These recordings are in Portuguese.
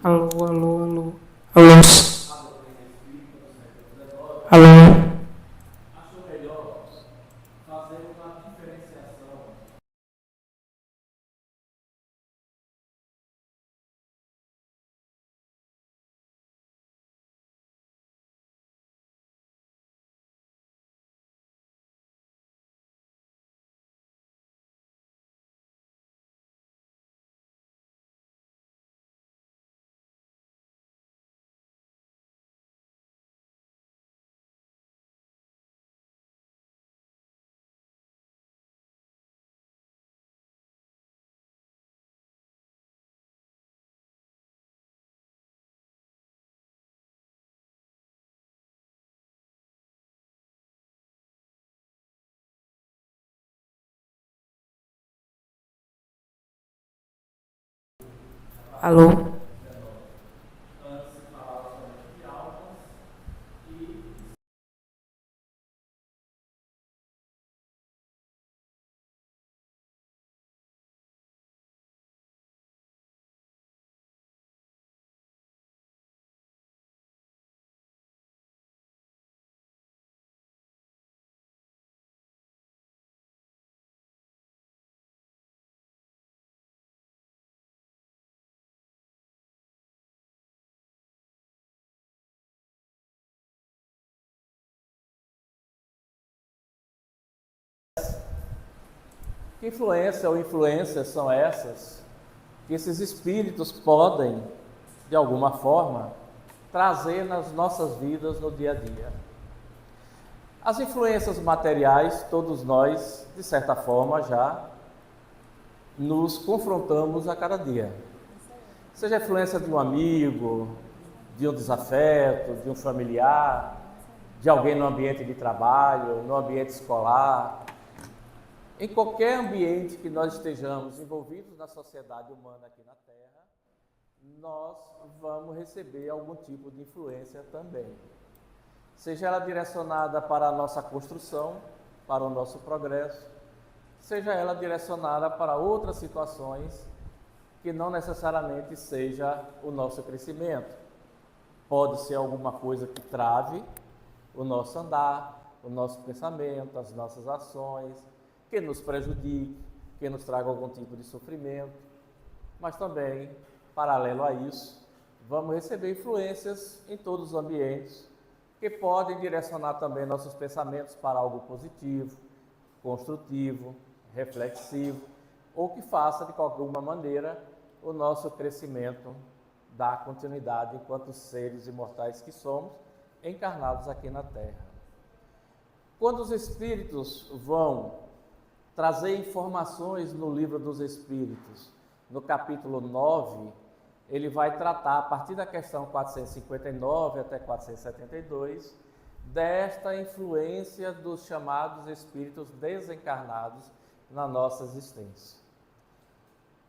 Alô, alô, alô. Alô. Alô. Alô. Que influência ou influências são essas que esses espíritos podem, de alguma forma, trazer nas nossas vidas no dia a dia? As influências materiais, todos nós, de certa forma, já nos confrontamos a cada dia. Seja a influência de um amigo, de um desafeto, de um familiar, de alguém no ambiente de trabalho, no ambiente escolar. Em qualquer ambiente que nós estejamos envolvidos na sociedade humana aqui na Terra, nós vamos receber algum tipo de influência também. Seja ela direcionada para a nossa construção, para o nosso progresso, seja ela direcionada para outras situações que não necessariamente seja o nosso crescimento. Pode ser alguma coisa que trave o nosso andar, o nosso pensamento, as nossas ações, que nos prejudique, que nos traga algum tipo de sofrimento, mas também, paralelo a isso, vamos receber influências em todos os ambientes que podem direcionar também nossos pensamentos para algo positivo, construtivo, reflexivo, ou que faça de alguma maneira o nosso crescimento dar continuidade enquanto seres imortais que somos, encarnados aqui na Terra. Quando os espíritos vão trazer informações no Livro dos Espíritos, no capítulo 9, ele vai tratar, a partir da questão 459 até 472, desta influência dos chamados espíritos desencarnados na nossa existência.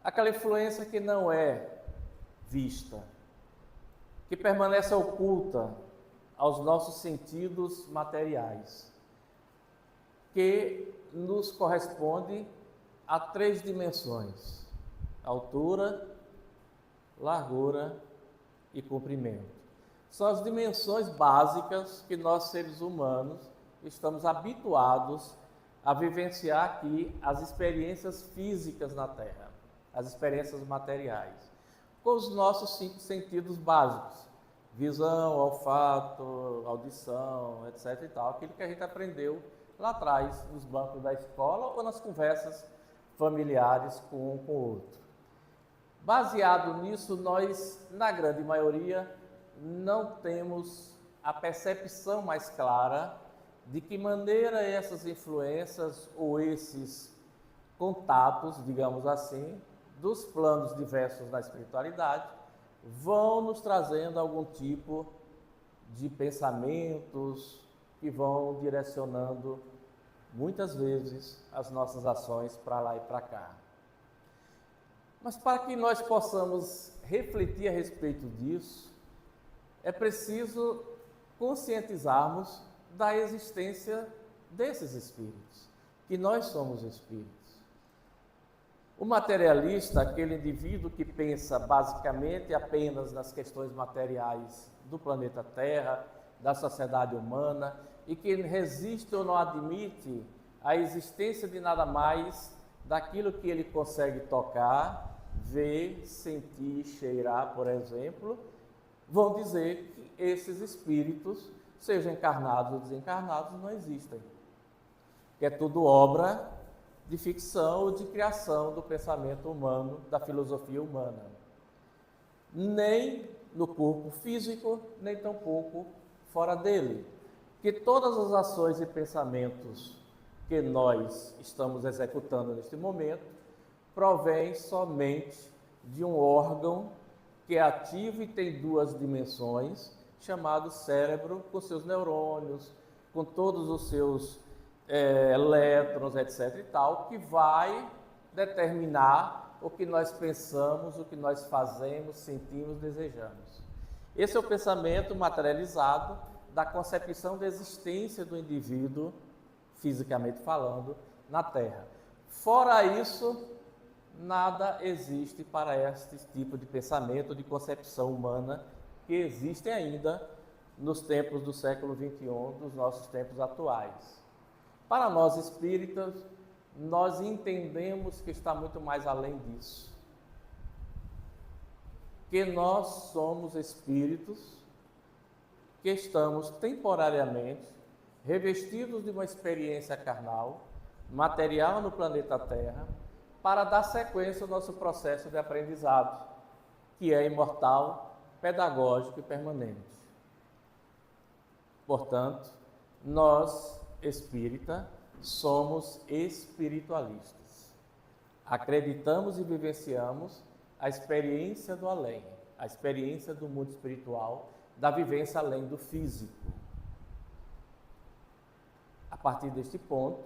Aquela influência que não é vista, que permanece oculta aos nossos sentidos materiais, que nos corresponde a 3 dimensões: altura, largura e comprimento. São as dimensões básicas que nós, seres humanos, estamos habituados a vivenciar aqui as experiências físicas na Terra, as experiências materiais, com os nossos 5 sentidos básicos: visão, olfato, audição, etc. e tal, aquilo que a gente aprendeu lá atrás, nos bancos da escola ou nas conversas familiares com um com o outro. Baseado nisso, nós, na grande maioria, não temos a percepção mais clara de que maneira essas influências ou esses contatos, digamos assim, dos planos diversos da espiritualidade, vão nos trazendo algum tipo de pensamentos que vão direcionando muitas vezes as nossas ações para lá e para cá. Mas para que nós possamos refletir a respeito disso, é preciso conscientizarmos da existência desses espíritos, que nós somos espíritos. O materialista, aquele indivíduo que pensa basicamente apenas nas questões materiais do planeta Terra, da sociedade humana, e que resiste ou não admite a existência de nada mais daquilo que ele consegue tocar, ver, sentir, cheirar, por exemplo, vão dizer que esses espíritos, sejam encarnados ou desencarnados, não existem. Que é tudo obra de ficção ou de criação do pensamento humano, da filosofia humana. Nem no corpo físico, nem tampouco fora dele. Que todas as ações e pensamentos que nós estamos executando neste momento provém somente de um órgão que é ativo e tem duas dimensões, chamado cérebro, com seus neurônios, com todos os seus elétrons, etc. e tal, que vai determinar o que nós pensamos, o que nós fazemos, sentimos, desejamos. Esse é o pensamento materializado da concepção da existência do indivíduo, fisicamente falando, na Terra. Fora isso, nada existe para este tipo de pensamento, de concepção humana, que existem ainda nos tempos do século XXI, dos nossos tempos atuais. Para nós espíritas, nós entendemos que está muito mais além disso. Que nós somos espíritos que estamos temporariamente revestidos de uma experiência carnal, material no planeta Terra, para dar sequência ao nosso processo de aprendizado, que é imortal, pedagógico e permanente. Portanto, nós, espírita, somos espiritualistas. Acreditamos e vivenciamos a experiência do além, a experiência do mundo espiritual, da vivência além do físico. A partir deste ponto,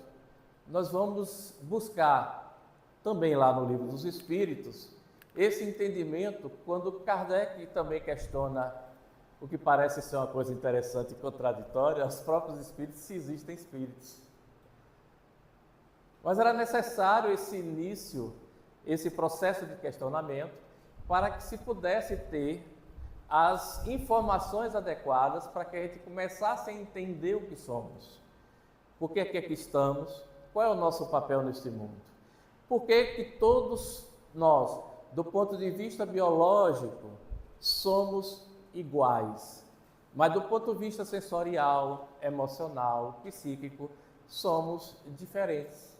nós vamos buscar, também lá no Livro dos Espíritos, esse entendimento quando Kardec também questiona o que parece ser uma coisa interessante e contraditória, aos próprios espíritos, se existem espíritos. Mas era necessário esse início, esse processo de questionamento, para que se pudesse ter as informações adequadas para que a gente começasse a entender o que somos. Por que é que aqui estamos? Qual é o nosso papel neste mundo? Por que que todos nós, do ponto de vista biológico, somos iguais, mas do ponto de vista sensorial, emocional, psíquico, somos diferentes.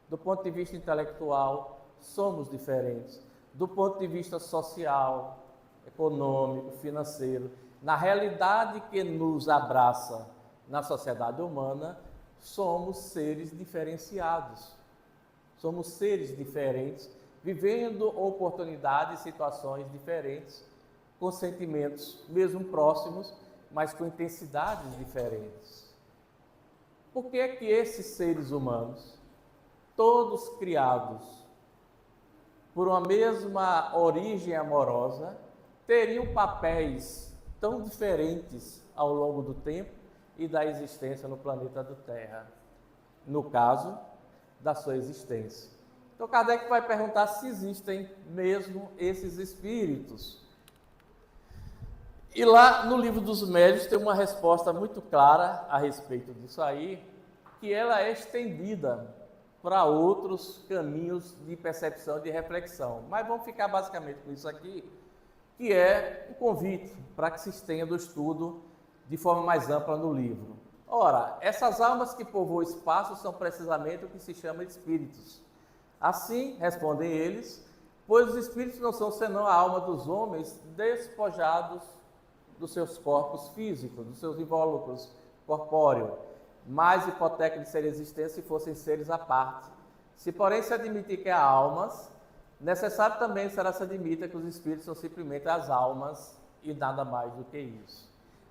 Do ponto de vista intelectual, somos diferentes. Do ponto de vista social, econômico, financeiro, na realidade que nos abraça na sociedade humana, somos seres diferenciados. Somos seres diferentes, vivendo oportunidades e situações diferentes, com sentimentos mesmo próximos, mas com intensidades diferentes. Por que é que esses seres humanos, todos criados por uma mesma origem amorosa, teriam papéis tão diferentes ao longo do tempo e da existência no planeta da Terra? No caso da sua existência. Então Kardec vai perguntar se existem mesmo esses espíritos. E lá no Livro dos Médiuns tem uma resposta muito clara a respeito disso aí, que ela é estendida para outros caminhos de percepção e de reflexão. Mas vamos ficar basicamente com isso aqui, que é um convite para que se estenda o estudo de forma mais ampla no livro. Ora, essas almas que povoam o espaço são precisamente o que se chama de espíritos. Assim, respondem eles, pois os espíritos não são senão a alma dos homens despojados dos seus corpos físicos, dos seus invólucros corpóreos, mais hipoteca de ser existência se fossem seres à parte. Se, porém, se admitir que há almas, necessário também será se admita que os espíritos são simplesmente as almas e nada mais do que isso.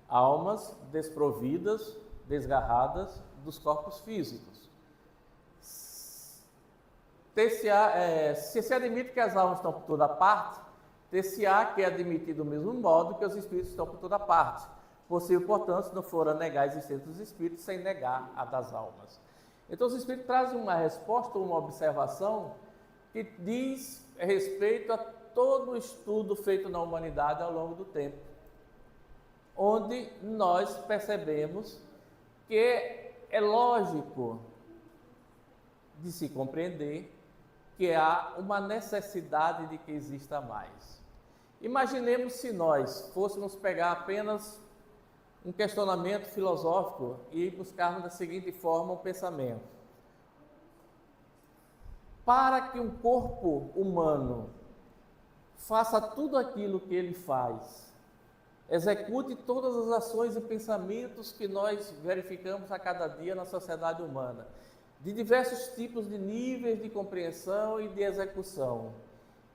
Almas desprovidas, desgarradas dos corpos físicos. Se se admite que as almas estão por toda parte, ter-se-á que é admitido do mesmo modo que os espíritos estão por toda parte. Possível, portanto, se não for a negar a existência dos espíritos, sem negar a das almas. Então, os espíritos trazem uma resposta, uma observação que diz respeito a todo o estudo feito na humanidade ao longo do tempo, onde nós percebemos que é lógico de se compreender que há uma necessidade de que exista mais. Imaginemos se nós fôssemos pegar apenas um questionamento filosófico e buscarmos da seguinte forma um pensamento. Para que um corpo humano faça tudo aquilo que ele faz, execute todas as ações e pensamentos que nós verificamos a cada dia na sociedade humana, de diversos tipos de níveis de compreensão e de execução,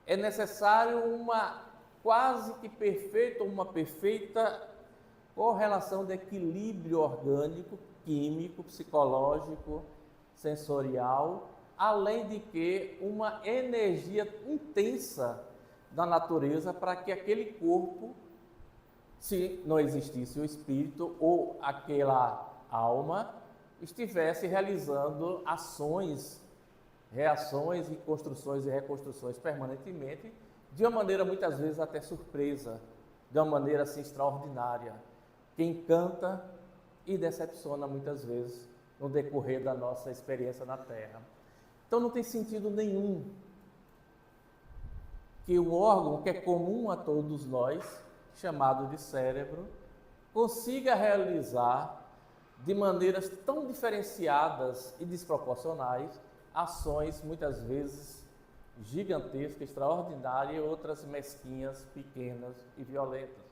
é necessário uma quase que perfeita, uma perfeita correlação de equilíbrio orgânico, químico, psicológico, sensorial, além de que uma energia intensa da natureza para que aquele corpo, se não existisse o espírito ou aquela alma, estivesse realizando ações, reações e construções e reconstruções permanentemente, de uma maneira muitas vezes até surpresa, de uma maneira assim extraordinária, que encanta e decepciona muitas vezes no decorrer da nossa experiência na Terra. Então não tem sentido nenhum que um órgão que é comum a todos nós, chamado de cérebro, consiga realizar de maneiras tão diferenciadas e desproporcionais ações muitas vezes gigantescas, extraordinárias e outras mesquinhas, pequenas e violentas,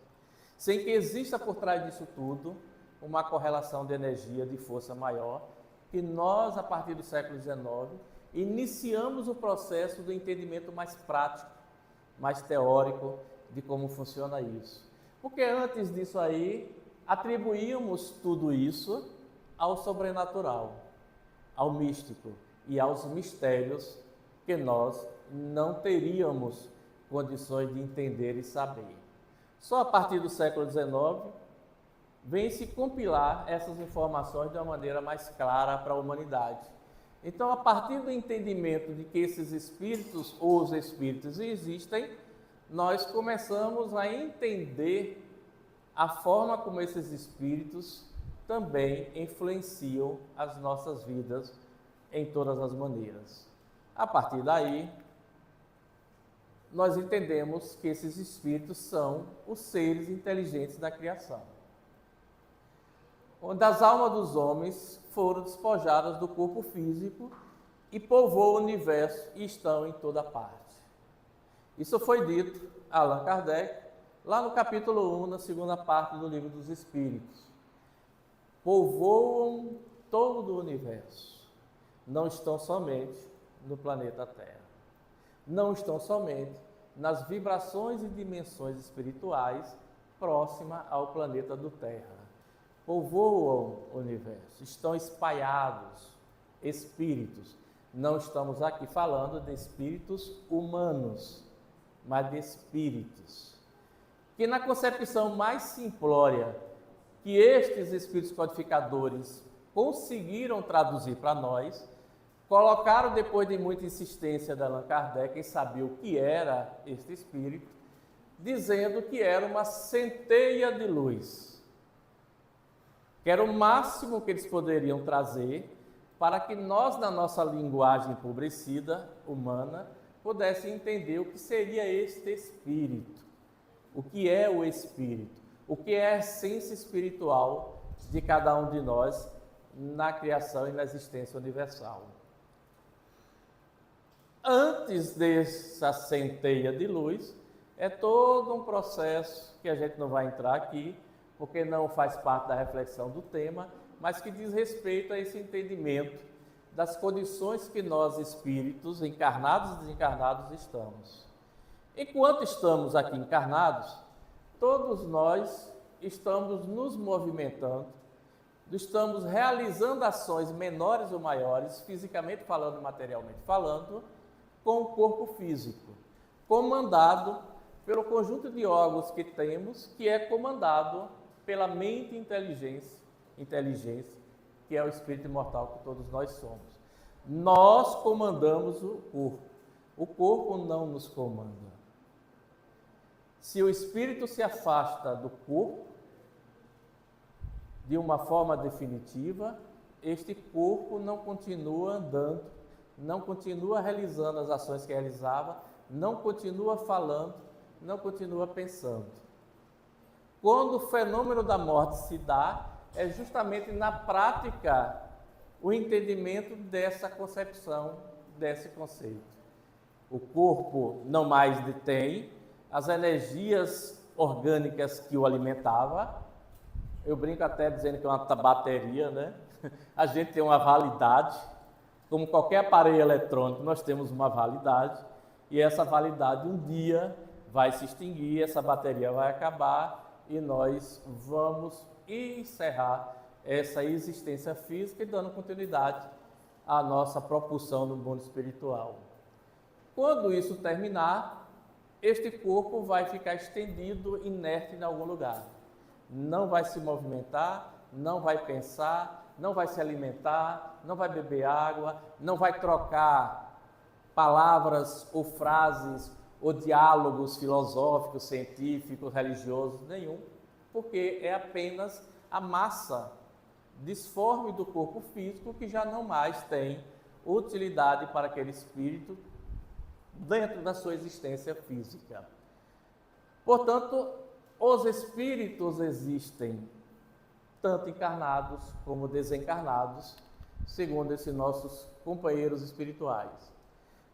sem que exista por trás disso tudo uma correlação de energia, de força maior, que nós, a partir do século XIX, iniciamos o processo do entendimento mais prático, mais teórico de como funciona isso. Porque antes disso aí, atribuímos tudo isso ao sobrenatural, ao místico e aos mistérios que nós não teríamos condições de entender e saber. Só a partir do século XIX vem-se compilar essas informações de uma maneira mais clara para a humanidade. Então, a partir do entendimento de que esses espíritos ou os espíritos existem, nós começamos a entender a forma como esses espíritos também influenciam as nossas vidas em todas as maneiras. A partir daí, nós entendemos que esses espíritos são os seres inteligentes da criação, onde as almas dos homens foram despojadas do corpo físico e povoam o universo e estão em toda parte. Isso foi dito a Allan Kardec, lá no capítulo 1, na segunda parte do Livro dos Espíritos. Povoam todo o universo, não estão somente no planeta Terra, não estão somente nas vibrações e dimensões espirituais próximas ao planeta do Terra. Povoam o universo, estão espalhados, espíritos. Não estamos aqui falando de espíritos humanos, mas de espíritos, que na concepção mais simplória que estes espíritos codificadores conseguiram traduzir para nós, colocaram, depois de muita insistência de Allan Kardec em saber o que era este espírito, dizendo que era uma centelha de luz, que era o máximo que eles poderiam trazer para que nós, na nossa linguagem empobrecida, humana, pudesse entender o que seria este espírito, o que é o espírito, o que é a essência espiritual de cada um de nós na criação e na existência universal. Antes dessa centelha de luz, é todo um processo que a gente não vai entrar aqui, porque não faz parte da reflexão do tema, mas que diz respeito a esse entendimento das condições que nós, espíritos, encarnados e desencarnados, estamos. Enquanto estamos aqui encarnados, todos nós estamos nos movimentando, estamos realizando ações menores ou maiores, fisicamente falando, materialmente falando, com o corpo físico, comandado pelo conjunto de órgãos que temos, que é comandado pela mente e inteligência, que é o espírito imortal que todos nós somos. Nós comandamos o corpo, O corpo não nos comanda. Se o espírito se afasta do corpo, de uma forma definitiva, este corpo não continua andando, não continua realizando as ações que realizava, não continua falando, não continua pensando. Quando o fenômeno da morte se dá, é justamente na prática o entendimento dessa concepção, desse conceito. O corpo não mais detém as energias orgânicas que o alimentava. Eu brinco até dizendo que é uma bateria, né? A gente tem uma validade, como qualquer aparelho eletrônico, nós temos uma validade, e essa validade um dia vai se extinguir, essa bateria vai acabar e nós vamos encerrar essa existência física e dando continuidade à nossa propulsão no mundo espiritual. Quando isso terminar, este corpo vai ficar estendido, inerte em algum lugar. Não vai se movimentar, não vai pensar, não vai se alimentar, não vai beber água, não vai trocar palavras ou frases ou diálogos filosóficos, científicos, religiosos, nenhum, porque é apenas a massa disforme do corpo físico que já não mais tem utilidade para aquele espírito dentro da sua existência física. Portanto, os espíritos existem tanto encarnados como desencarnados, segundo esses nossos companheiros espirituais.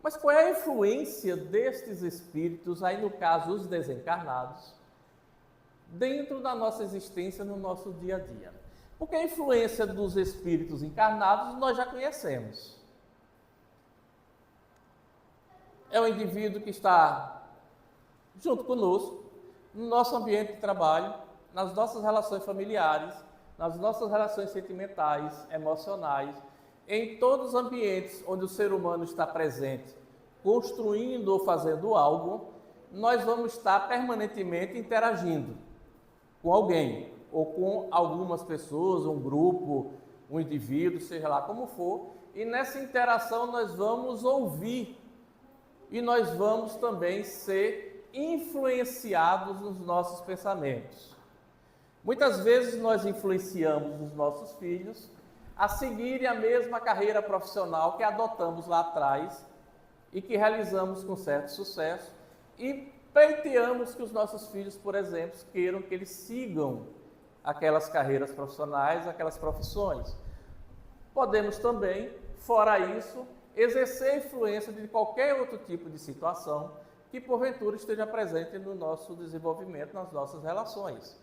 Mas qual é a influência destes espíritos, aí no caso os desencarnados, dentro da nossa existência no nosso dia a dia? Porque a influência dos espíritos encarnados nós já conhecemos. É o indivíduo que está junto conosco, no nosso ambiente de trabalho, nas nossas relações familiares, nas nossas relações sentimentais, emocionais, em todos os ambientes onde o ser humano está presente, construindo ou fazendo algo, nós vamos estar permanentemente interagindo com alguém, ou com algumas pessoas, um grupo, um indivíduo, seja lá como for, e nessa interação nós vamos ouvir e nós vamos também ser influenciados nos nossos pensamentos. Muitas vezes nós influenciamos os nossos filhos a seguirem a mesma carreira profissional que adotamos lá atrás e que realizamos com certo sucesso e pleiteamos que os nossos filhos, por exemplo, queiram que eles sigam aquelas carreiras profissionais, aquelas profissões. Podemos também, fora isso, exercer influência de qualquer outro tipo de situação que porventura esteja presente no nosso desenvolvimento, nas nossas relações.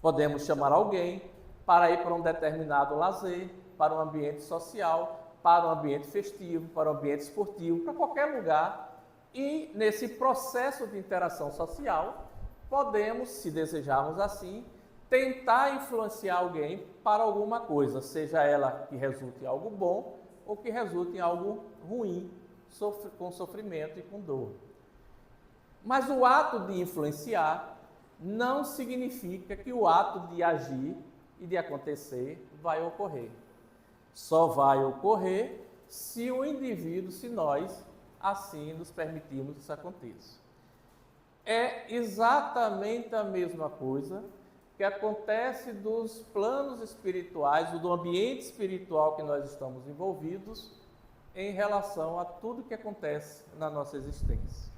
Podemos chamar alguém para ir para um determinado lazer, para um ambiente social, para um ambiente festivo, para um ambiente esportivo, para qualquer lugar. E nesse processo de interação social, podemos, se desejarmos assim, tentar influenciar alguém para alguma coisa, seja ela que resulte em algo bom ou que resulte em algo ruim, com sofrimento e com dor. Mas o ato de influenciar não significa que o ato de agir e de acontecer vai ocorrer. Só vai ocorrer se o indivíduo, se nós assim nos permitirmos que isso aconteça. É exatamente a mesma coisa que acontece dos planos espirituais, do ambiente espiritual que nós estamos envolvidos em relação a tudo que acontece na nossa existência.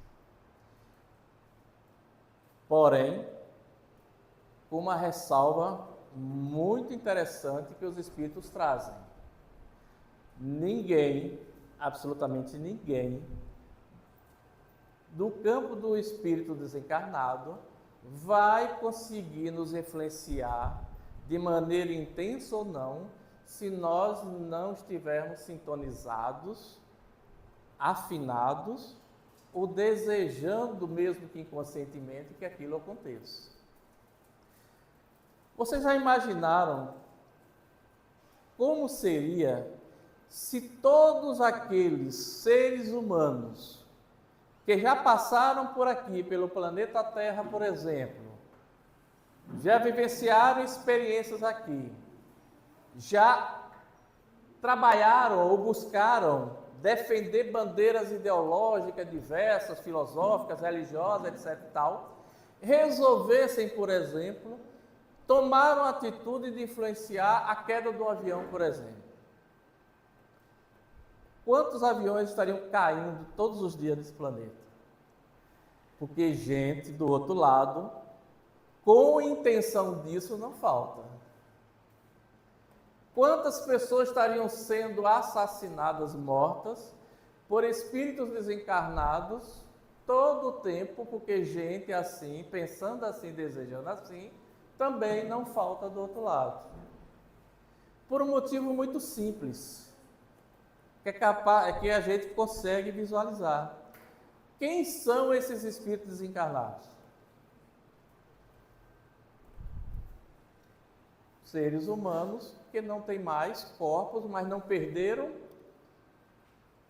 Porém, com uma ressalva muito interessante que os espíritos trazem. Ninguém, absolutamente ninguém, do campo do espírito desencarnado vai conseguir nos influenciar de maneira intensa ou não, se nós não estivermos sintonizados, afinados ou desejando, mesmo que inconscientemente, que aquilo aconteça. Vocês já imaginaram como seria se todos aqueles seres humanos que já passaram por aqui, pelo planeta Terra, por exemplo, já vivenciaram experiências aqui, já trabalharam ou buscaram defender bandeiras ideológicas diversas, filosóficas, religiosas, etc. e tal, resolvessem, por exemplo, tomar uma atitude de influenciar a queda do avião, por exemplo. Quantos aviões estariam caindo todos os dias nesse planeta? Porque gente do outro lado, com intenção disso, não falta. Quantas pessoas estariam sendo assassinadas, mortas, por espíritos desencarnados, todo o tempo, porque gente assim, pensando assim, desejando assim, também não falta do outro lado. Por um motivo muito simples, que a gente consegue visualizar. Quem são esses espíritos desencarnados? Seres humanos que não têm mais corpos, mas não perderam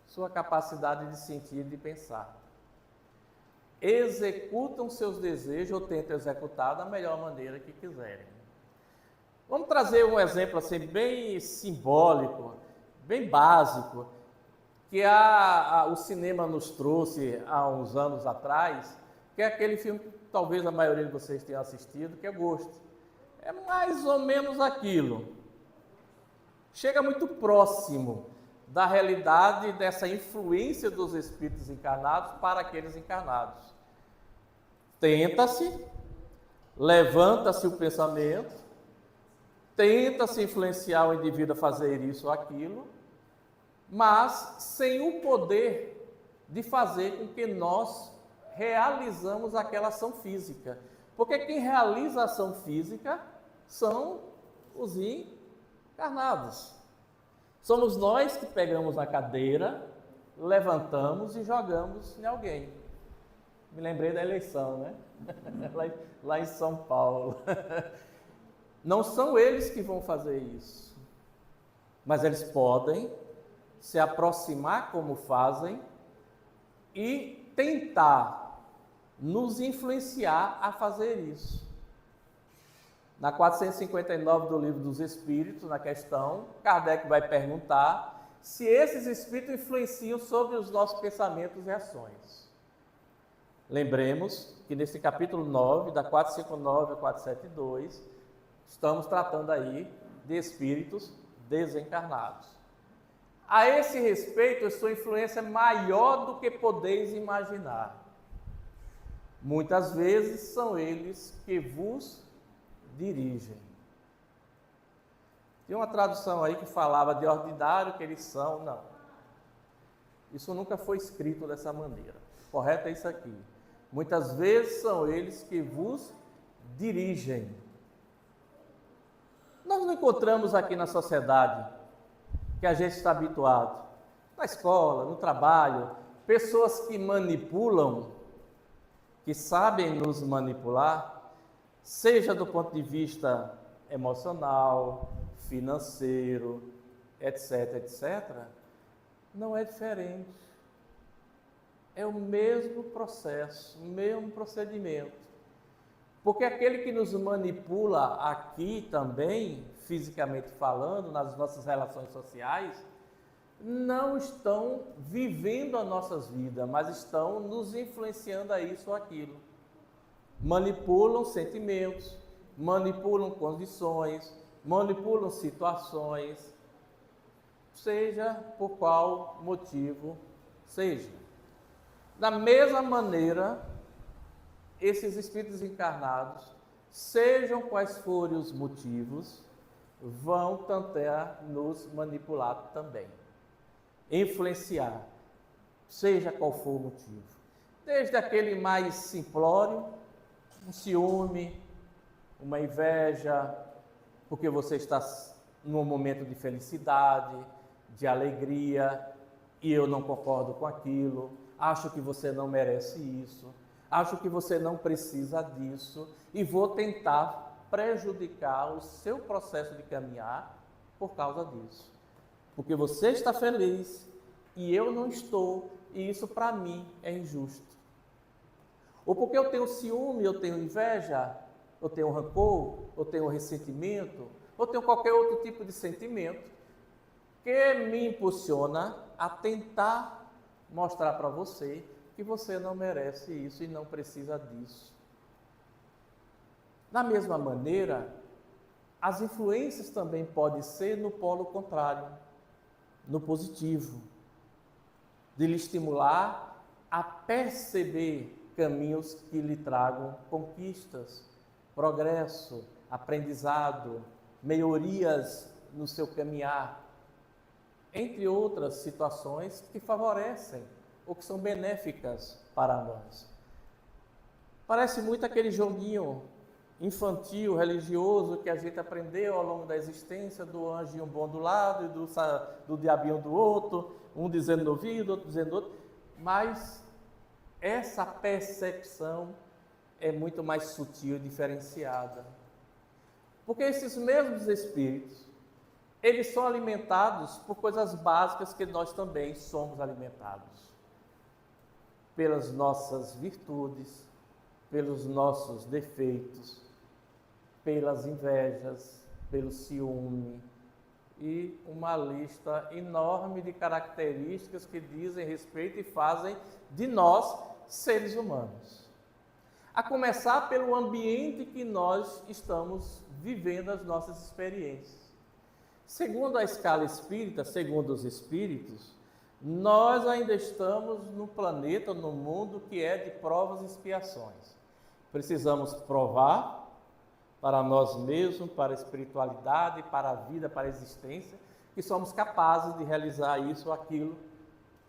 sua capacidade de sentir e de pensar. Executam seus desejos ou tentam executar da melhor maneira que quiserem. Vamos trazer um exemplo assim bem simbólico, bem básico, que o cinema nos trouxe há uns anos atrás, que é aquele filme que talvez a maioria de vocês tenham assistido, que é Ghost. É mais ou menos aquilo. Chega muito próximo da realidade dessa influência dos espíritos encarnados para aqueles encarnados. Tenta-se, levanta-se o pensamento, tenta-se influenciar o indivíduo a fazer isso ou aquilo, mas sem o poder de fazer com que nós realizamos aquela ação física. Porque quem realiza a ação física são os encarnados. Somos nós que pegamos a cadeira, levantamos e jogamos em alguém. Me lembrei da eleição, né? Lá em São Paulo. Não são eles que vão fazer isso, mas eles podem se aproximar como fazem e tentar nos influenciar a fazer isso. Na 459 do Livro dos Espíritos, na questão, Kardec vai perguntar se esses espíritos influenciam sobre os nossos pensamentos e ações. Lembremos que nesse capítulo 9, da 459 a 472, estamos tratando aí de espíritos desencarnados. A esse respeito, a sua influência é maior do que podeis imaginar. Muitas vezes são eles que vos dirigem. Tem uma tradução aí que falava de ordinário que eles são, não. Isso nunca foi escrito dessa maneira. Correto é isso aqui. Muitas vezes são eles que vos dirigem. Nós não encontramos aqui na sociedade que a gente está habituado, na escola, no trabalho, pessoas que manipulam, que sabem nos manipular, seja do ponto de vista emocional, financeiro, etc, etc, não é diferente. É o mesmo processo, o mesmo procedimento. Porque aquele que nos manipula aqui também, fisicamente falando, nas nossas relações sociais, não estão vivendo as nossas vidas, mas estão nos influenciando a isso ou aquilo. Manipulam sentimentos, manipulam condições, manipulam situações, seja por qual motivo seja. Da mesma maneira, esses espíritos encarnados, sejam quais forem os motivos, vão tentar nos manipular também, influenciar, seja qual for o motivo. Desde aquele mais simplório, um ciúme, uma inveja, porque você está num momento de felicidade, de alegria, e eu não concordo com aquilo, acho que você não merece isso, acho que você não precisa disso e vou tentar prejudicar o seu processo de caminhar por causa disso. Porque você está feliz e eu não estou, e isso para mim é injusto. Ou porque eu tenho ciúme, eu tenho inveja, eu tenho rancor, eu tenho ressentimento, ou tenho qualquer outro tipo de sentimento, que me impulsiona a tentar mostrar para você que você não merece isso e não precisa disso. Da mesma maneira, as influências também podem ser no polo contrário, no positivo, de lhe estimular a perceber caminhos que lhe tragam conquistas, progresso, aprendizado, melhorias no seu caminhar, entre outras situações que favorecem ou que são benéficas para nós. Parece muito aquele joguinho infantil, religioso, que a gente aprendeu ao longo da existência, do anjinho bom do lado e do diabinho do outro, um dizendo no ouvido, outro dizendo no outro, mas essa percepção é muito mais sutil e diferenciada. Porque esses mesmos espíritos, eles são alimentados por coisas básicas que nós também somos alimentados. Pelas nossas virtudes, pelos nossos defeitos, pelas invejas, pelo ciúme e uma lista enorme de características que dizem respeito e fazem de nós seres humanos. A começar pelo ambiente que nós estamos vivendo as nossas experiências. Segundo a escala espírita, segundo os espíritos, nós ainda estamos no planeta, no mundo que é de provas e expiações. Precisamos provar para nós mesmos, para a espiritualidade, para a vida, para a existência, que somos capazes de realizar isso ou aquilo,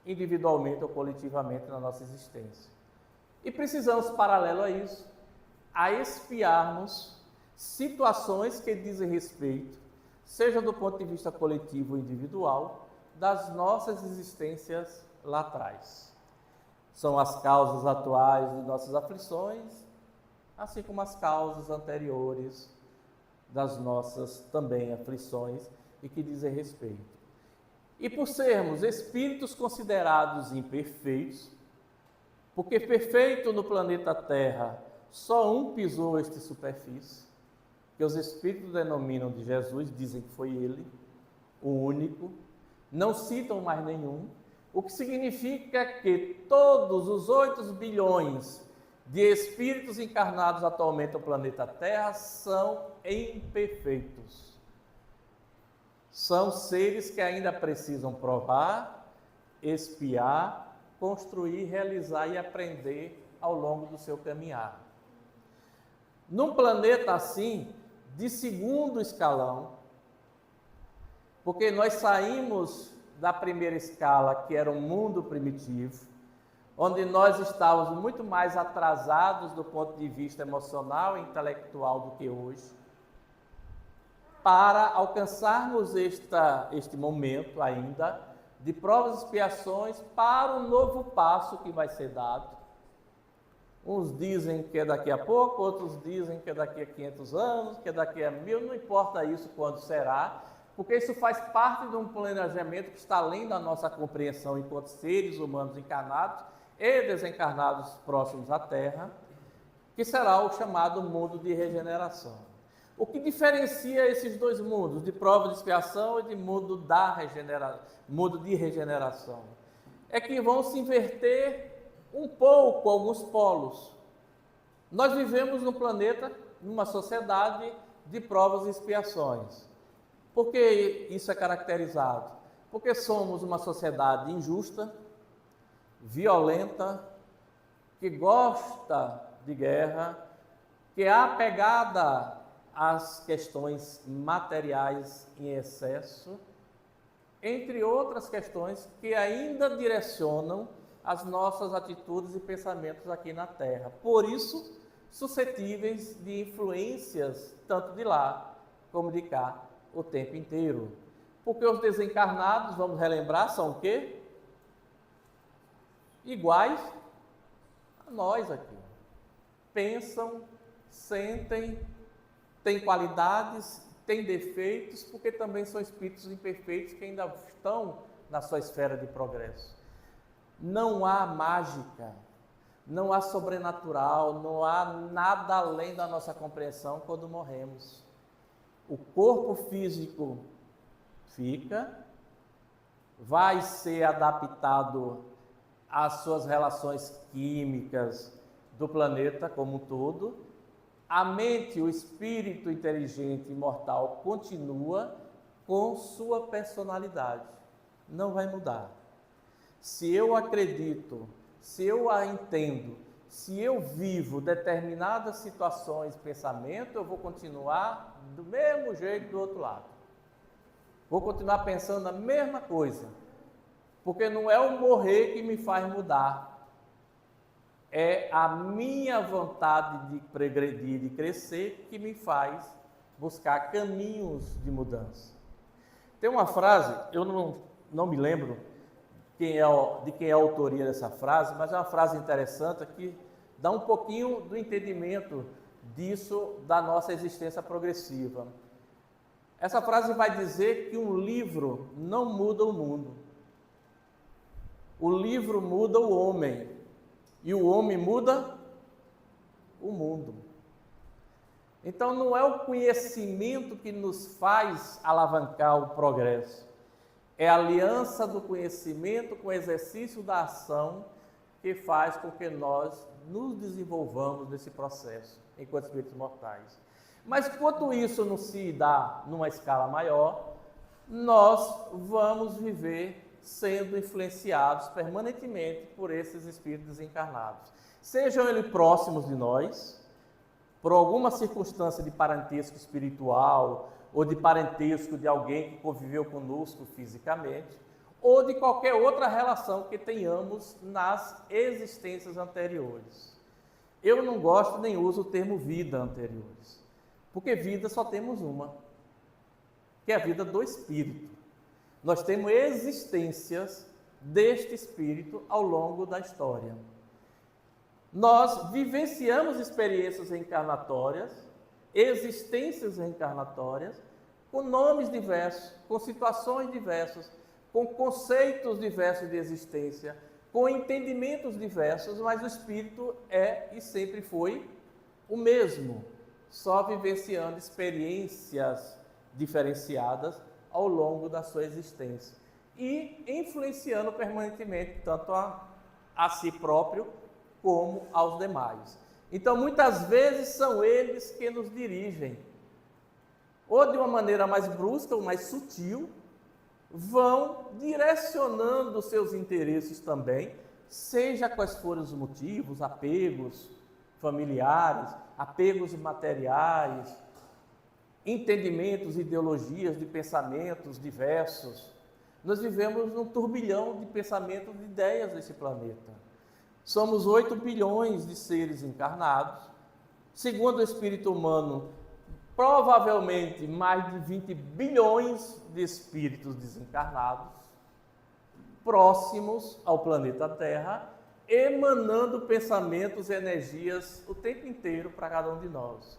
individualmente ou coletivamente na nossa existência. E precisamos, paralelo a isso, a expiarmos situações que dizem respeito, seja do ponto de vista coletivo ou individual, das nossas existências lá atrás. São as causas atuais de nossas aflições, assim como as causas anteriores das nossas também aflições e que dizem respeito. E por sermos espíritos considerados imperfeitos, porque perfeito no planeta Terra só um pisou esta superfície, que os espíritos denominam de Jesus, dizem que foi ele, o único, não citam mais nenhum, o que significa que todos os 8 bilhões de espíritos encarnados atualmente no planeta Terra são imperfeitos. São seres que ainda precisam provar, expiar, construir, realizar e aprender ao longo do seu caminhar. Num planeta assim, de segundo escalão, porque nós saímos da primeira escala, que era o mundo primitivo, onde nós estávamos muito mais atrasados do ponto de vista emocional e intelectual do que hoje, para alcançarmos este momento ainda de provas e expiações para o novo passo que vai ser dado. Uns dizem que é daqui a pouco, outros dizem que é daqui a 500 anos, que é daqui a 1000, não importa isso quando será, porque isso faz parte de um planejamento que está além da nossa compreensão enquanto seres humanos encarnados e desencarnados próximos à Terra, que será o chamado mundo de regeneração. O que diferencia esses dois mundos, de prova de expiação e de mundo de regeneração, é que vão se inverter um pouco alguns polos. Nós vivemos num planeta, numa sociedade de provas e expiações. Por que isso é caracterizado? Porque somos uma sociedade injusta, violenta, que gosta de guerra, que é apegada às questões materiais em excesso, entre outras questões que ainda direcionam as nossas atitudes e pensamentos aqui na Terra. Por isso, suscetíveis de influências tanto de lá como de cá o tempo inteiro. Porque os desencarnados, vamos relembrar, são o quê? Iguais a nós aqui. Pensam, sentem, têm qualidades, têm defeitos, porque também são espíritos imperfeitos que ainda estão na sua esfera de progresso. Não há mágica, não há sobrenatural, não há nada além da nossa compreensão quando morremos. O corpo físico fica, vai ser adaptado às suas relações químicas do planeta como um todo. A mente, o espírito inteligente imortal continua com sua personalidade, não vai mudar. Se eu acredito, se eu a entendo, se eu vivo determinadas situações, pensamento, eu vou continuar do mesmo jeito do outro lado. Vou continuar pensando a mesma coisa, porque não é o morrer que me faz mudar, é a minha vontade de progredir, de crescer, que me faz buscar caminhos de mudança. Tem uma frase, eu não me lembro de quem é a autoria dessa frase, mas é uma frase interessante que dá um pouquinho do entendimento disso da nossa existência progressiva. Essa frase vai dizer que um livro não muda o mundo. O livro muda o homem. E o homem muda o mundo. Então não é o conhecimento que nos faz alavancar o progresso. É a aliança do conhecimento com o exercício da ação que faz com que nós nos desenvolvamos nesse processo, enquanto espíritos mortais. Mas enquanto isso não se dá numa escala maior, nós vamos viver sendo influenciados permanentemente por esses espíritos desencarnados. Sejam eles próximos de nós, por alguma circunstância de parentesco espiritual, ou de parentesco de alguém que conviveu conosco fisicamente, ou de qualquer outra relação que tenhamos nas existências anteriores. Eu não gosto nem uso o termo vida anteriores, porque vida só temos uma, que é a vida do espírito. Nós temos existências deste espírito ao longo da história. Nós vivenciamos experiências reencarnatórias, existências reencarnatórias, com nomes diversos, com situações diversas, com conceitos diversos de existência, com entendimentos diversos, mas o espírito é e sempre foi o mesmo, só vivenciando experiências diferenciadas ao longo da sua existência e influenciando permanentemente tanto a si próprio como aos demais. Então, muitas vezes são eles que nos dirigem, ou de uma maneira mais brusca ou mais sutil, vão direcionando seus interesses também, seja quais forem os motivos, apegos familiares, apegos materiais, entendimentos, ideologias de pensamentos diversos. Nós vivemos num turbilhão de pensamentos, de ideias nesse planeta. Somos 8 bilhões de seres encarnados. Segundo o espírito humano, provavelmente mais de 20 bilhões de espíritos desencarnados, próximos ao planeta Terra, emanando pensamentos e energias o tempo inteiro para cada um de nós.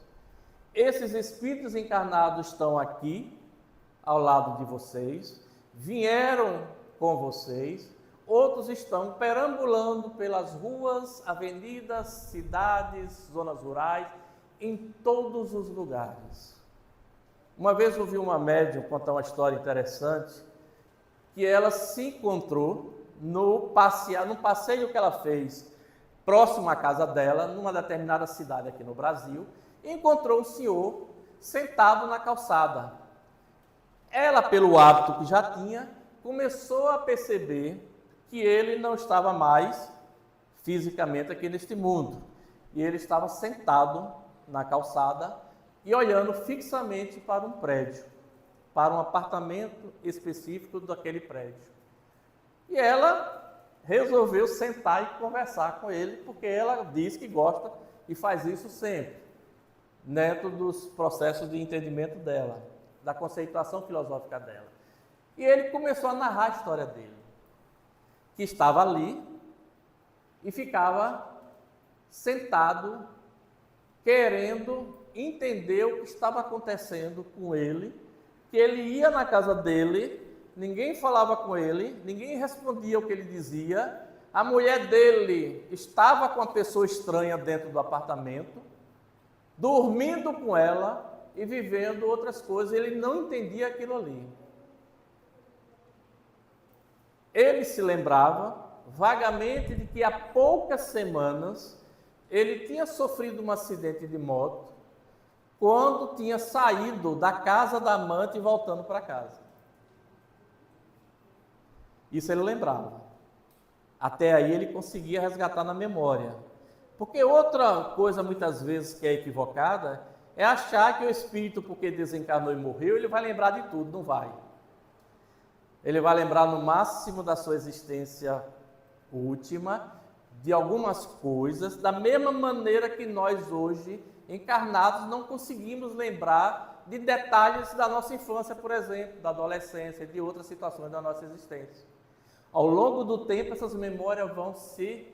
Esses espíritos encarnados estão aqui, ao lado de vocês, vieram com vocês, outros estão perambulando pelas ruas, avenidas, cidades, zonas rurais, em todos os lugares. Uma vez ouvi uma médium contar uma história interessante, que ela se encontrou no passeio que ela fez próximo à casa dela, numa determinada cidade aqui no Brasil, encontrou um senhor sentado na calçada. Ela, pelo hábito que já tinha, começou a perceber que ele não estava mais fisicamente aqui neste mundo. E ele estava sentado na calçada e olhando fixamente para um prédio, para um apartamento específico daquele prédio. E ela resolveu sentar e conversar com ele, porque ela diz que gosta e faz isso sempre, dentro dos processos de entendimento dela, da conceituação filosófica dela. E ele começou a narrar a história dele, que estava ali e ficava sentado, querendo entender o que estava acontecendo com ele, que ele ia na casa dele, ninguém falava com ele, ninguém respondia o que ele dizia, a mulher dele estava com uma pessoa estranha dentro do apartamento, dormindo com ela e vivendo outras coisas, ele não entendia aquilo ali. ele se lembrava vagamente de que há poucas semanas ele tinha sofrido um acidente de moto quando tinha saído da casa da amante e voltando para casa. Isso ele lembrava. Até aí ele conseguia resgatar na memória. Porque outra coisa muitas vezes que é equivocada é achar que o espírito, porque desencarnou e morreu, ele vai lembrar de tudo. Não vai. Ele vai lembrar no máximo da sua existência última, de algumas coisas, da mesma maneira que nós hoje, encarnados, não conseguimos lembrar de detalhes da nossa infância, por exemplo, da adolescência e de outras situações da nossa existência. Ao longo do tempo, essas memórias vão se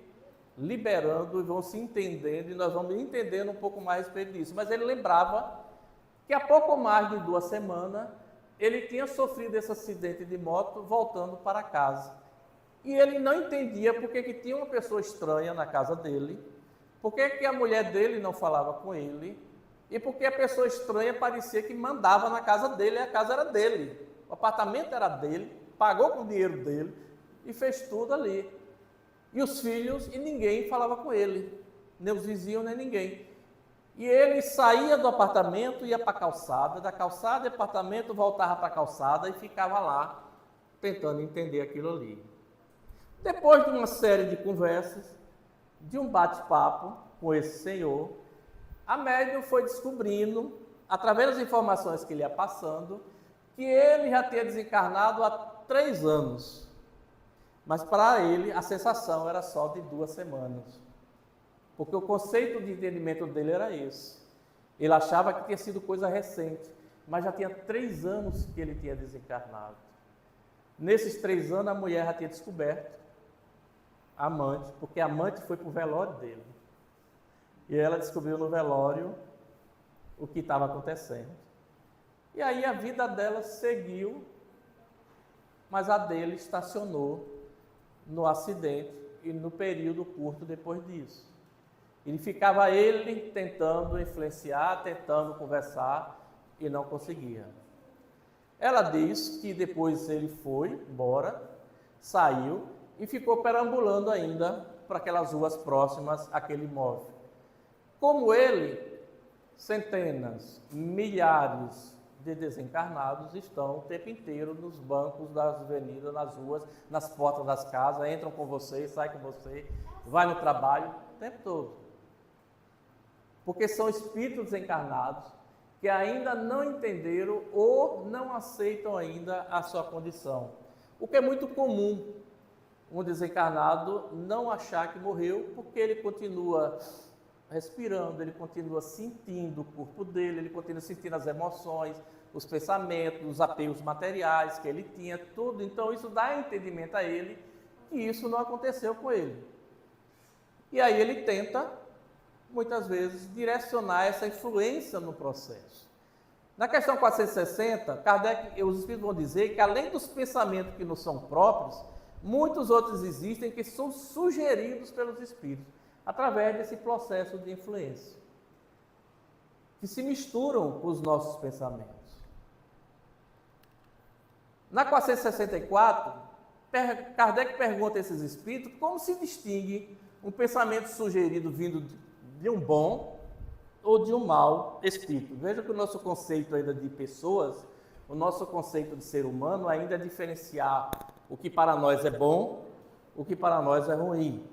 liberando e vão se entendendo, e nós vamos entendendo um pouco mais a respeito disso. Mas ele lembrava que há pouco mais de 2 semanas, ele tinha sofrido esse acidente de moto voltando para casa. E ele não entendia por que tinha uma pessoa estranha na casa dele, por que a mulher dele não falava com ele, e por que a pessoa estranha parecia que mandava na casa dele, e a casa era dele, o apartamento era dele, pagou com o dinheiro dele e fez tudo ali. E os filhos, e ninguém falava com ele, nem os vizinhos, nem ninguém. E ele saía do apartamento, ia para a calçada, da calçada e apartamento, voltava para a calçada e ficava lá, tentando entender aquilo ali. Depois de uma série de conversas, de um bate-papo com esse senhor, a médium foi descobrindo, através das informações que ele ia passando, que ele já tinha desencarnado há 3 anos. Mas para ele a sensação era só de 2 semanas. Porque o conceito de entendimento dele era esse. Ele achava que tinha sido coisa recente, mas já tinha 3 anos que ele tinha desencarnado. Nesses 3 anos a mulher já tinha descoberto a amante, porque a amante foi para o velório dele. E ela descobriu no velório o que estava acontecendo. E aí a vida dela seguiu, mas a dele estacionou no acidente e no período curto depois disso. Ele ficava tentando influenciar, tentando conversar e não conseguia. Ela diz que depois ele foi embora, saiu e ficou perambulando ainda para aquelas ruas próximas àquele imóvel. Como ele, centenas, milhares de desencarnados estão o tempo inteiro nos bancos das avenidas, nas ruas, nas portas das casas, entram com você, saem com você, vai no trabalho, o tempo todo. Porque são espíritos desencarnados que ainda não entenderam ou não aceitam ainda a sua condição. O que é muito comum, um desencarnado não achar que morreu, porque ele continua respirando, ele continua sentindo o corpo dele, ele continua sentindo as emoções, os pensamentos, os apegos materiais que ele tinha, tudo. Então isso dá entendimento a ele que isso não aconteceu com ele. E aí ele tenta, muitas vezes, direcionar essa influência no processo. Na questão 460, Kardec, os espíritos vão dizer que além dos pensamentos que não são próprios, muitos outros existem que são sugeridos pelos espíritos, através desse processo de influência, que se misturam com os nossos pensamentos. Na 464, Kardec pergunta a esses espíritos como se distingue um pensamento sugerido vindo de um bom ou de um mau espírito. Veja que o nosso conceito ainda de pessoas, o nosso conceito de ser humano ainda é diferenciar o que para nós é bom, o que para nós é ruim.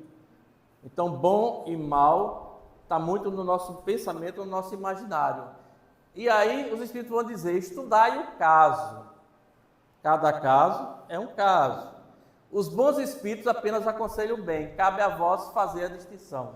Então, bom e mal está muito no nosso pensamento, no nosso imaginário. E aí os espíritos vão dizer, estudai o caso. Cada caso é um caso. Os bons espíritos apenas aconselham o bem, cabe a vós fazer a distinção.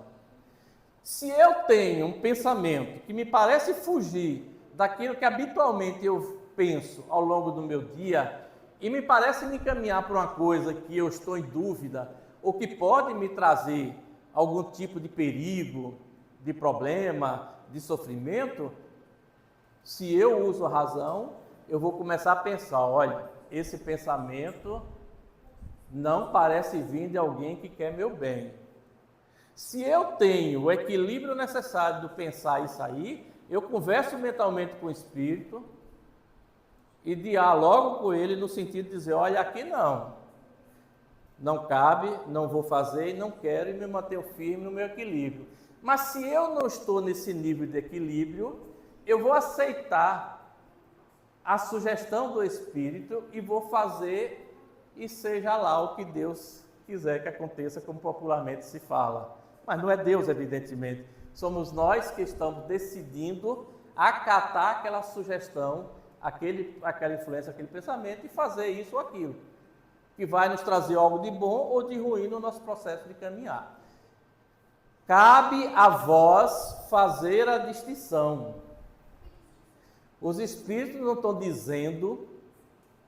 Se eu tenho um pensamento que me parece fugir daquilo que habitualmente eu penso ao longo do meu dia, e me parece me encaminhar para uma coisa que eu estou em dúvida, ou que pode me trazer algum tipo de perigo, de problema, de sofrimento, se eu uso a razão, eu vou começar a pensar, olha, esse pensamento não parece vir de alguém que quer meu bem. Se eu tenho o equilíbrio necessário do pensar e sair, eu converso mentalmente com o espírito e dialogo com ele no sentido de dizer, olha, aqui não. não cabe, não vou fazer e não quero e me mantenho firme no meu equilíbrio. Mas se eu não estou nesse nível de equilíbrio, eu vou aceitar a sugestão do Espírito e vou fazer e seja lá o que Deus quiser que aconteça, como popularmente se fala. Mas não é Deus, evidentemente. Somos nós que estamos decidindo acatar aquela sugestão, aquela influência, aquele pensamento e fazer isso ou aquilo, que vai nos trazer algo de bom ou de ruim no nosso processo de caminhar. Cabe a vós fazer a distinção. Os Espíritos não estão dizendo,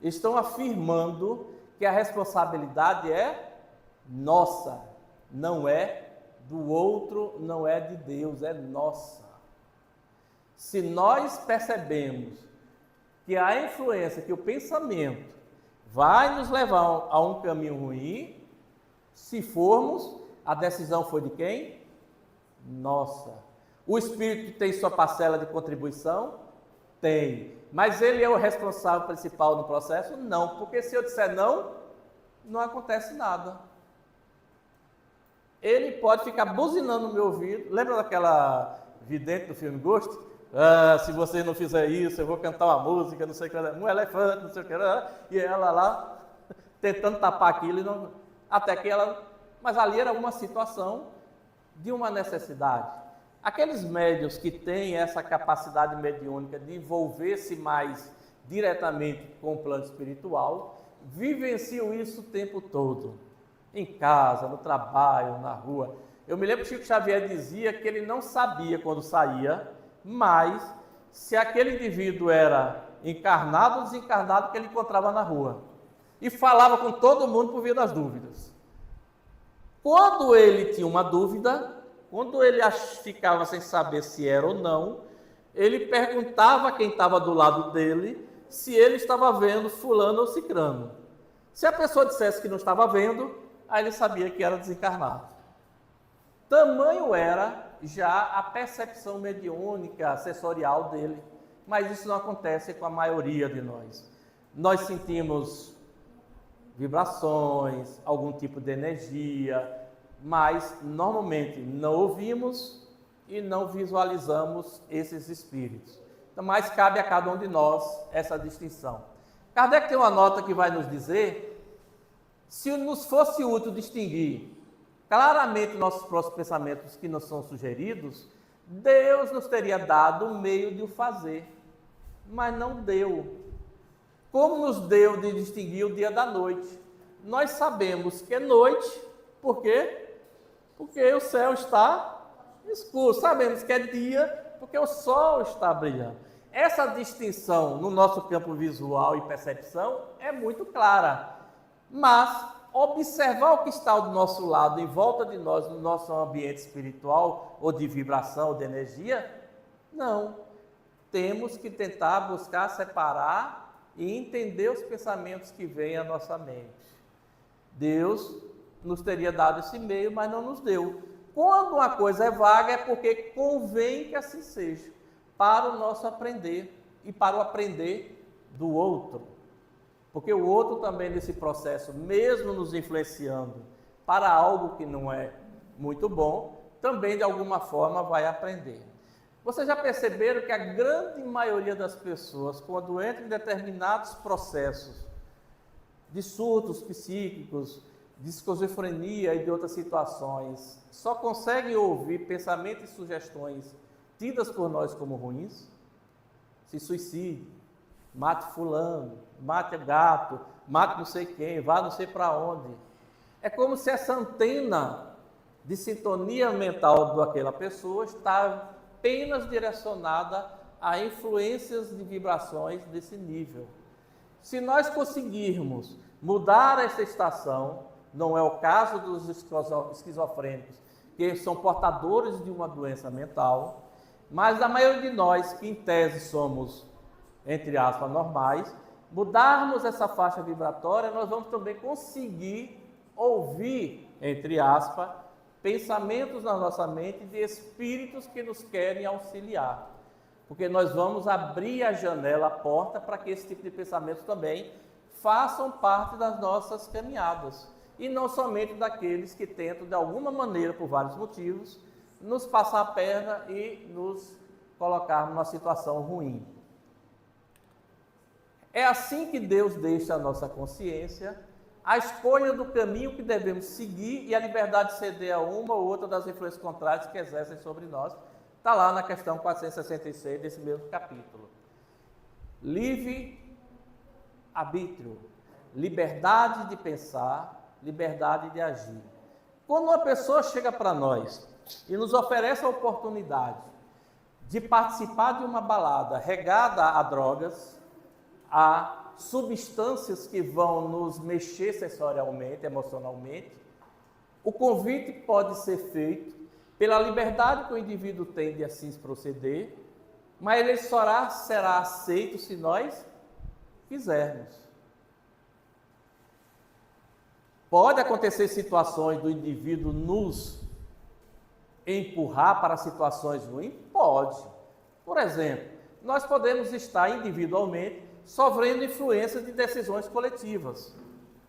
estão afirmando que a responsabilidade é nossa, não é do outro, não é de Deus, é nossa. Se nós percebemos que a influência, que o pensamento vai nos levar a um caminho ruim, se formos, a decisão foi de quem? Nossa. O Espírito tem sua parcela de contribuição? Tem. Mas ele é o responsável principal no processo? Não, porque se eu disser não, não acontece nada. Ele pode ficar buzinando no meu ouvido. Lembra daquela vidente do filme Ghost? Se você não fizer isso, eu vou cantar uma música, não sei o que, um elefante, não sei o que, e ela lá tentando tapar aquilo, e não, até que ela... Mas ali era uma situação de uma necessidade. Aqueles médiuns que têm essa capacidade mediúnica de envolver-se mais diretamente com o plano espiritual, vivenciam isso o tempo todo. Em casa, no trabalho, na rua. Eu me lembro que Chico Xavier dizia que ele não sabia quando saía, mas se aquele indivíduo era encarnado ou desencarnado que ele encontrava na rua. E falava com todo mundo por via das dúvidas. Quando ele tinha uma dúvida, quando ele ficava sem saber se era ou não, ele perguntava a quem estava do lado dele se ele estava vendo fulano ou cicrano. Se a pessoa dissesse que não estava vendo, aí ele sabia que era desencarnado. Tamanho era já a percepção mediúnica, sensorial dele, mas isso não acontece com a maioria de nós. Nós sentimos vibrações, algum tipo de energia, mas normalmente não ouvimos e não visualizamos esses espíritos. Então, mas cabe a cada um de nós essa distinção. Kardec tem uma nota que vai nos dizer: se nos fosse útil distinguir claramente nossos próprios pensamentos que nos são sugeridos, Deus nos teria dado o meio de o fazer, mas não deu. Como nos deu de distinguir o dia da noite? Nós sabemos que é noite, por quê? Porque o céu está escuro. Sabemos que é dia, porque o sol está brilhando. Essa distinção no nosso campo visual e percepção é muito clara. Mas observar o que está do nosso lado, em volta de nós, no nosso ambiente espiritual, ou de vibração, ou de energia, não. Temos que tentar buscar separar e entender os pensamentos que vêm à nossa mente. Deus nos teria dado esse meio, mas não nos deu. Quando uma coisa é vaga, é porque convém que assim seja, para o nosso aprender e para o aprender do outro. Porque o outro também nesse processo, mesmo nos influenciando para algo que não é muito bom, também de alguma forma vai aprender. Vocês já perceberam que a grande maioria das pessoas, quando entra em determinados processos de surtos psíquicos, de esquizofrenia e de outras situações, só conseguem ouvir pensamentos e sugestões tidas por nós como ruins? Se suicide, mate fulano, mate gato, mate não sei quem, vá não sei para onde. É como se essa antena de sintonia mental daquela pessoa está apenas direcionada a influências de vibrações desse nível. Se nós conseguirmos mudar essa estação, não é o caso dos esquizofrênicos, que são portadores de uma doença mental, mas a maioria de nós, que em tese somos, entre aspas, normais, mudarmos essa faixa vibratória, nós vamos também conseguir ouvir, entre aspas, pensamentos na nossa mente de espíritos que nos querem auxiliar. Porque nós vamos abrir a janela, a porta, para que esse tipo de pensamentos também façam parte das nossas caminhadas. e não somente daqueles que tentam, de alguma maneira, por vários motivos, nos passar a perna e nos colocar numa situação ruim. É assim que Deus deixa a nossa consciência a escolha do caminho que devemos seguir e a liberdade de ceder a uma ou outra das influências contrárias que exercem sobre nós. Está lá na questão 466 desse mesmo capítulo. Livre arbítrio, liberdade de pensar, liberdade de agir. Quando uma pessoa chega para nós e nos oferece a oportunidade de participar de uma balada regada a drogas, a substâncias que vão nos mexer sensorialmente, emocionalmente, o convite pode ser feito pela liberdade que o indivíduo tem de assim proceder, mas ele só será aceito se nós quisermos. Pode acontecer situações do indivíduo nos empurrar para situações ruins? Pode. Por exemplo, nós podemos estar individualmente sofrendo influência de decisões coletivas,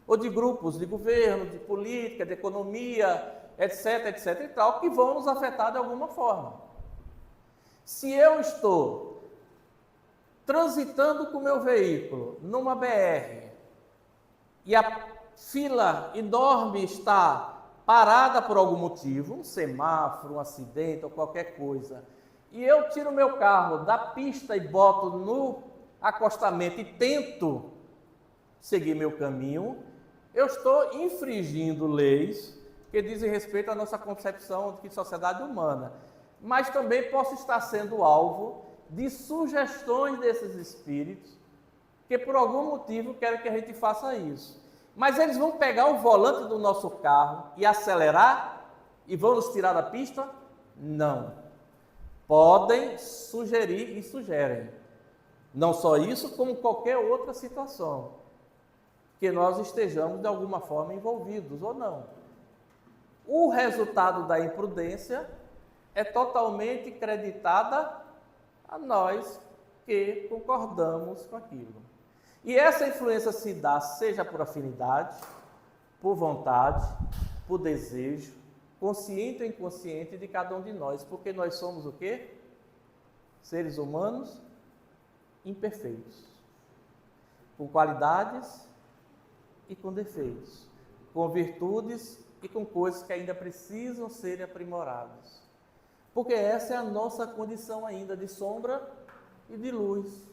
ou de grupos de governo, de política, de economia, etc, etc e tal, que vão nos afetar de alguma forma. Se eu estou transitando com o meu veículo numa BR e a fila enorme está parada por algum motivo, um semáforo, um acidente ou qualquer coisa, e eu tiro o meu carro da pista e boto no acostamento e tento seguir meu caminho, eu estou infringindo leis que dizem respeito à nossa concepção de sociedade humana, mas também posso estar sendo alvo de sugestões desses espíritos que por algum motivo querem que a gente faça isso. Mas eles vão pegar o volante do nosso carro e acelerar e vão nos tirar da pista? Não. Podem sugerir e sugerem. Não só isso, como qualquer outra situação que nós estejamos de alguma forma envolvidos ou não. O resultado da imprudência é totalmente creditada a nós que concordamos com aquilo. E essa influência se dá seja por afinidade, por vontade, por desejo, consciente ou inconsciente de cada um de nós, porque nós somos o quê? Seres humanos imperfeitos, com qualidades e com defeitos, com virtudes e com coisas que ainda precisam ser aprimoradas. Porque essa é a nossa condição ainda de sombra e de luz.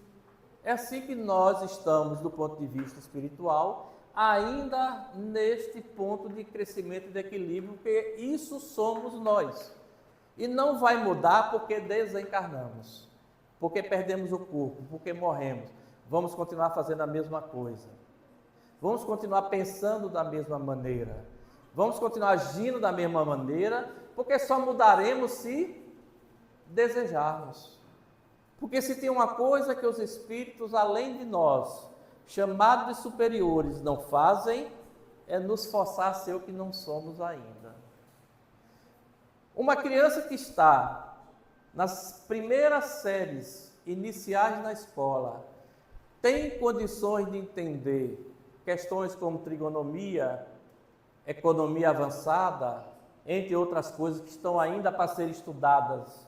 É assim que nós estamos, do ponto de vista espiritual, ainda neste ponto de crescimento e de equilíbrio, porque isso somos nós. E não vai mudar porque desencarnamos, porque perdemos o corpo, porque morremos. Vamos continuar fazendo a mesma coisa. Vamos continuar pensando da mesma maneira. Vamos continuar agindo da mesma maneira, porque só mudaremos se desejarmos. Porque se tem uma coisa que os espíritos, além de nós, chamados de superiores, não fazem, é nos forçar a ser o que não somos ainda. Uma criança que está nas primeiras séries iniciais na escola, tem condições de entender questões como trigonomia, economia avançada, entre outras coisas que estão ainda para ser estudadas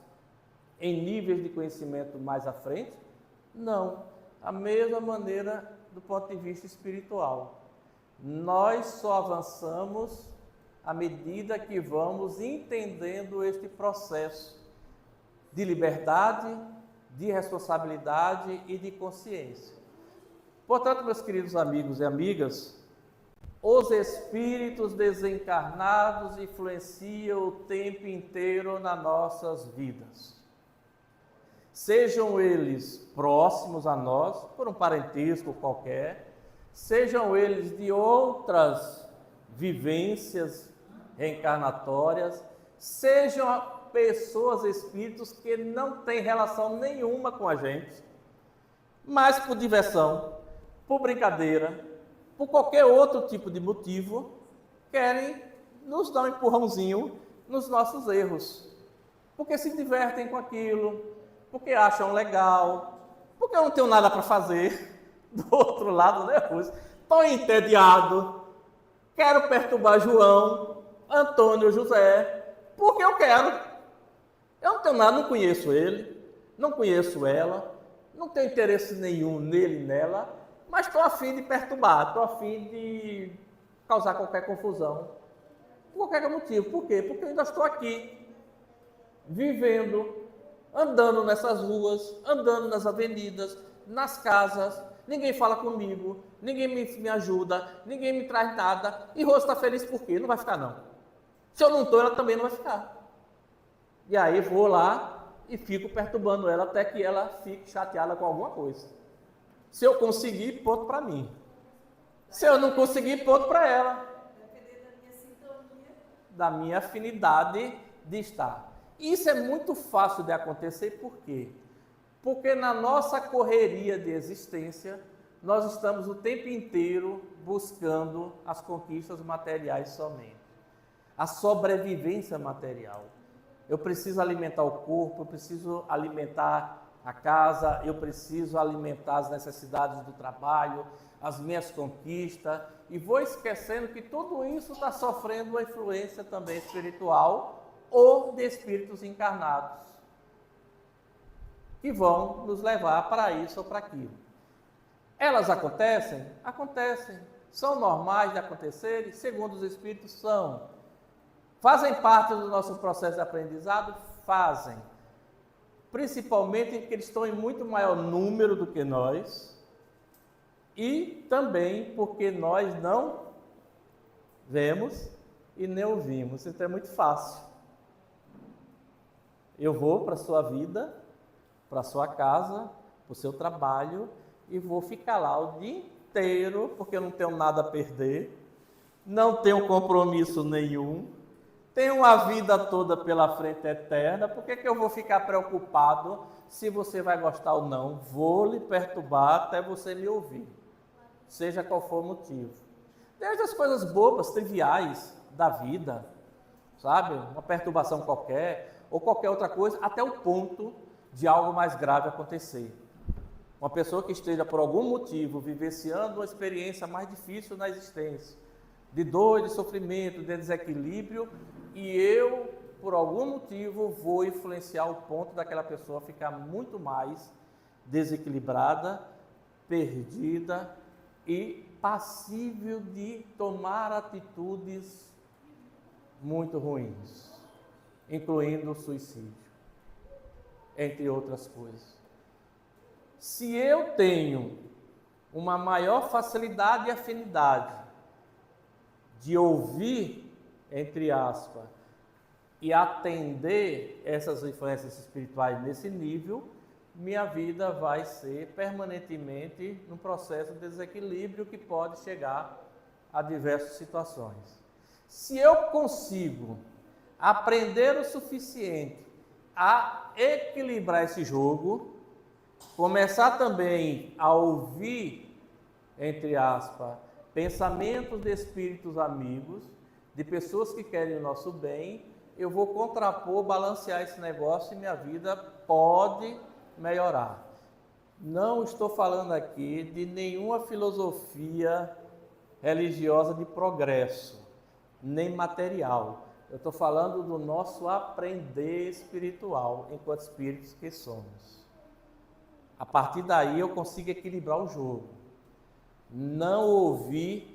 em níveis de conhecimento mais à frente? Não. A mesma maneira do ponto de vista espiritual. Nós só avançamos à medida que vamos entendendo este processo de liberdade, de responsabilidade e de consciência. Portanto, meus queridos amigos e amigas, os espíritos desencarnados influenciam o tempo inteiro nas nossas vidas. Sejam eles próximos a nós, por um parentesco qualquer, sejam eles de outras vivências reencarnatórias, sejam pessoas, espíritos que não têm relação nenhuma com a gente, mas por diversão, por brincadeira, por qualquer outro tipo de motivo, querem nos dar um empurrãozinho nos nossos erros, porque se divertem com aquilo, porque acham legal, porque eu não tenho nada para fazer do outro lado, né, Rússia? Estou entediado, Quero perturbar João, Antônio, José, porque eu quero. Eu não tenho nada, não conheço ele, não conheço ela, não tenho interesse nenhum nele e nela, mas estou a fim de perturbar, estou a fim de causar qualquer confusão. Por qualquer motivo. Por quê? Porque eu ainda estou aqui, vivendo, andando nessas ruas, andando nas avenidas, nas casas, ninguém fala comigo, ninguém me ajuda, ninguém me traz nada, e Rose está feliz por quê? Não vai ficar não. Se eu não estou, ela também não vai ficar. E aí vou lá e fico perturbando ela até que ela fique chateada com alguma coisa. Se eu conseguir, ponto para mim. Se eu não conseguir, ponto para ela. Da minha afinidade de estar. Isso é muito fácil de acontecer, por quê? Porque na nossa correria de existência, nós estamos o tempo inteiro buscando as conquistas materiais somente. A sobrevivência material. Eu preciso alimentar o corpo, eu preciso alimentar a casa, eu preciso alimentar as necessidades do trabalho, as minhas conquistas, e vou esquecendo que tudo isso está sofrendo uma influência também espiritual ou de espíritos encarnados, que vão nos levar para isso ou para aquilo. Elas acontecem? Acontecem. São normais de acontecerem? Segundo os espíritos, são. Fazem parte do nosso processo de aprendizado? Fazem. Principalmente porque eles estão em muito maior número do que nós e também porque nós não vemos e nem ouvimos. Então é muito fácil. Eu vou para a sua vida, para a sua casa, para o seu trabalho e vou ficar lá o dia inteiro porque eu não tenho nada a perder, não tenho compromisso nenhum, tenho uma vida toda pela frente eterna, por que eu vou ficar preocupado se você vai gostar ou não? Vou lhe perturbar até você me ouvir, seja qual for o motivo. Desde as coisas bobas, triviais da vida, sabe? Uma perturbação qualquer, ou qualquer outra coisa, até o ponto de algo mais grave acontecer. Uma pessoa que esteja por algum motivo vivenciando uma experiência mais difícil na existência, de dor, de sofrimento, de desequilíbrio, e eu, por algum motivo, vou influenciar o ponto daquela pessoa ficar muito mais desequilibrada, perdida e passível de tomar atitudes muito ruins, incluindo o suicídio, entre outras coisas. Se eu tenho uma maior facilidade e afinidade de ouvir, entre aspas, e atender essas influências espirituais nesse nível, minha vida vai ser permanentemente num processo de desequilíbrio que pode chegar a diversas situações. Se eu consigo aprender o suficiente a equilibrar esse jogo, começar também a ouvir, entre aspas, pensamentos de espíritos amigos, de pessoas que querem o nosso bem, eu vou contrapor, balancear esse negócio e minha vida pode melhorar. Não estou falando aqui de nenhuma filosofia religiosa de progresso, nem material. Eu estou falando do nosso aprender espiritual, enquanto espíritos que somos. A partir daí eu consigo equilibrar o jogo. Não ouvir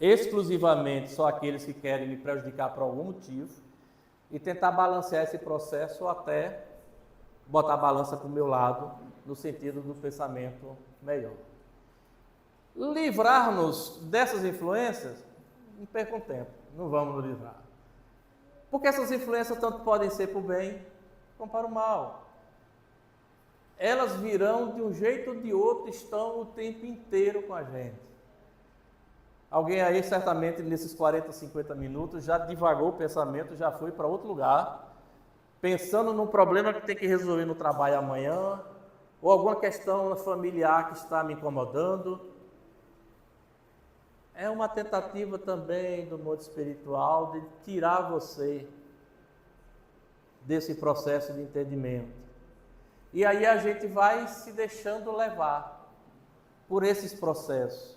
exclusivamente só aqueles que querem me prejudicar por algum motivo e tentar balancear esse processo ou até botar a balança para o meu lado, no sentido do pensamento melhor. Livrar-nos dessas influências, não percam tempo, não vamos nos livrar. Porque essas influências tanto podem ser para o bem como para o mal. Elas virão de um jeito ou de outro, estão o tempo inteiro com a gente. Alguém aí, certamente, nesses 40, 50 minutos, já divagou o pensamento, já foi para outro lugar, pensando num problema que tem que resolver no trabalho amanhã, ou alguma questão familiar que está me incomodando. É uma tentativa também do mundo espiritual de tirar você desse processo de entendimento. E aí a gente vai se deixando levar por esses processos.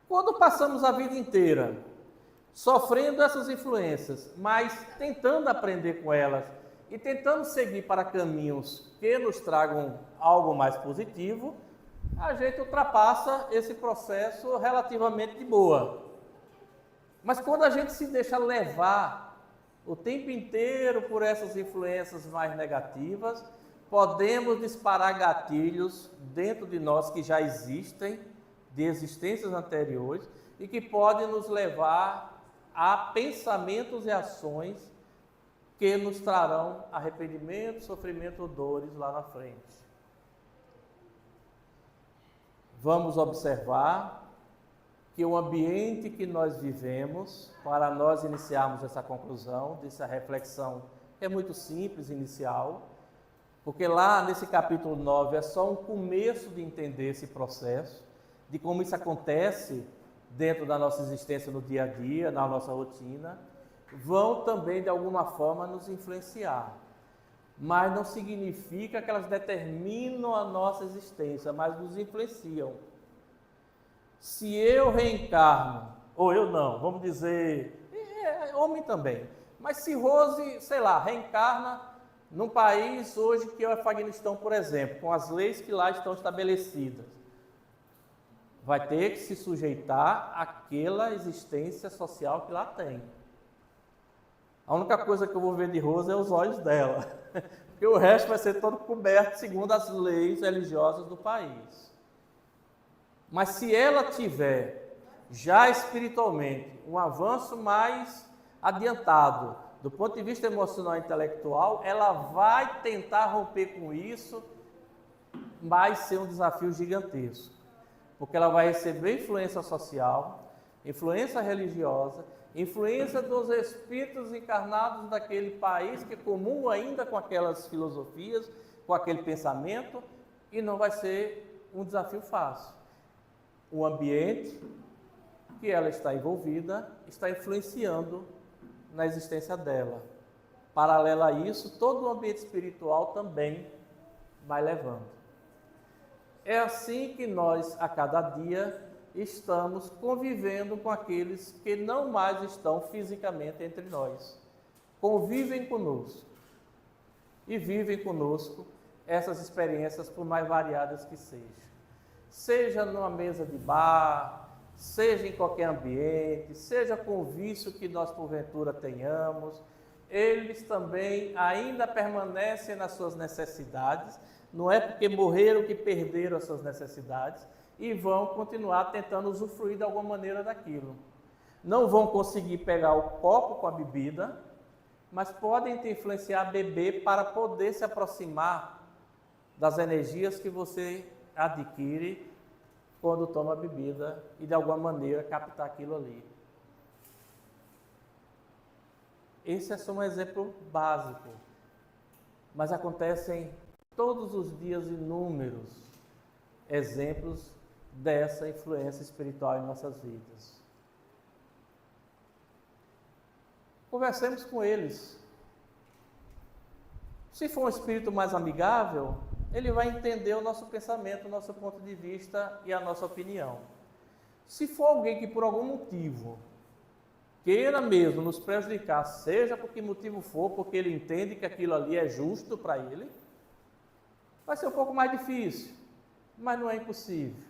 Quando passamos a vida inteira sofrendo essas influências, mas tentando aprender com elas e tentando seguir para caminhos que nos tragam algo mais positivo, a gente ultrapassa esse processo relativamente de boa. Mas quando a gente se deixa levar o tempo inteiro por essas influências mais negativas, podemos disparar gatilhos dentro de nós que já existem, de existências anteriores, e que podem nos levar a pensamentos e ações que nos trarão arrependimento, sofrimento ou dores lá na frente. Vamos observar que o ambiente que nós vivemos, para nós iniciarmos essa conclusão, dessa reflexão, que é muito simples, inicial, porque lá nesse capítulo 9 é só um começo de entender esse processo, de como isso acontece dentro da nossa existência no dia a dia, na nossa rotina, vão também de alguma forma nos influenciar. Mas não significa que elas determinam a nossa existência, mas nos influenciam. Se eu reencarno, ou eu não, vamos dizer, homem também, mas se Rose, sei lá, reencarna num país hoje que é o Afeganistão, por exemplo, com as leis que lá estão estabelecidas, vai ter que se sujeitar àquela existência social que lá tem. A única coisa que eu vou ver de Rose é os olhos dela, porque o resto vai ser todo coberto segundo as leis religiosas do país. Mas se ela tiver já espiritualmente um avanço mais adiantado, do ponto de vista emocional e intelectual, ela vai tentar romper com isso, vai ser um desafio gigantesco. Porque ela vai receber influência social, influência religiosa, influência dos espíritos encarnados daquele país que é comum ainda com aquelas filosofias, com aquele pensamento, e não vai ser um desafio fácil. O ambiente que ela está envolvida está influenciando na existência dela. Paralelo a isso, todo o ambiente espiritual também vai levando. É assim que nós, a cada dia, estamos convivendo com aqueles que não mais estão fisicamente entre nós. Convivem conosco e vivem conosco essas experiências, por mais variadas que sejam. Seja numa mesa de bar, seja em qualquer ambiente, seja com o vício que nós porventura tenhamos, eles também ainda permanecem nas suas necessidades. Não é porque morreram que perderam as suas necessidades e vão continuar tentando usufruir de alguma maneira daquilo. Não vão conseguir pegar o copo com a bebida, mas podem te influenciar a beber para poder se aproximar das energias que você adquire quando toma a bebida e de alguma maneira captar aquilo ali. Esse é só um exemplo básico, mas acontecem todos os dias inúmeros exemplos dessa influência espiritual em nossas vidas. Conversemos com eles. Se for um espírito mais amigável, ele vai entender o nosso pensamento, o nosso ponto de vista e a nossa opinião. Se for alguém que por algum motivo queira mesmo nos prejudicar, seja por que motivo for, porque ele entende que aquilo ali é justo para ele, vai ser um pouco mais difícil, mas não é impossível.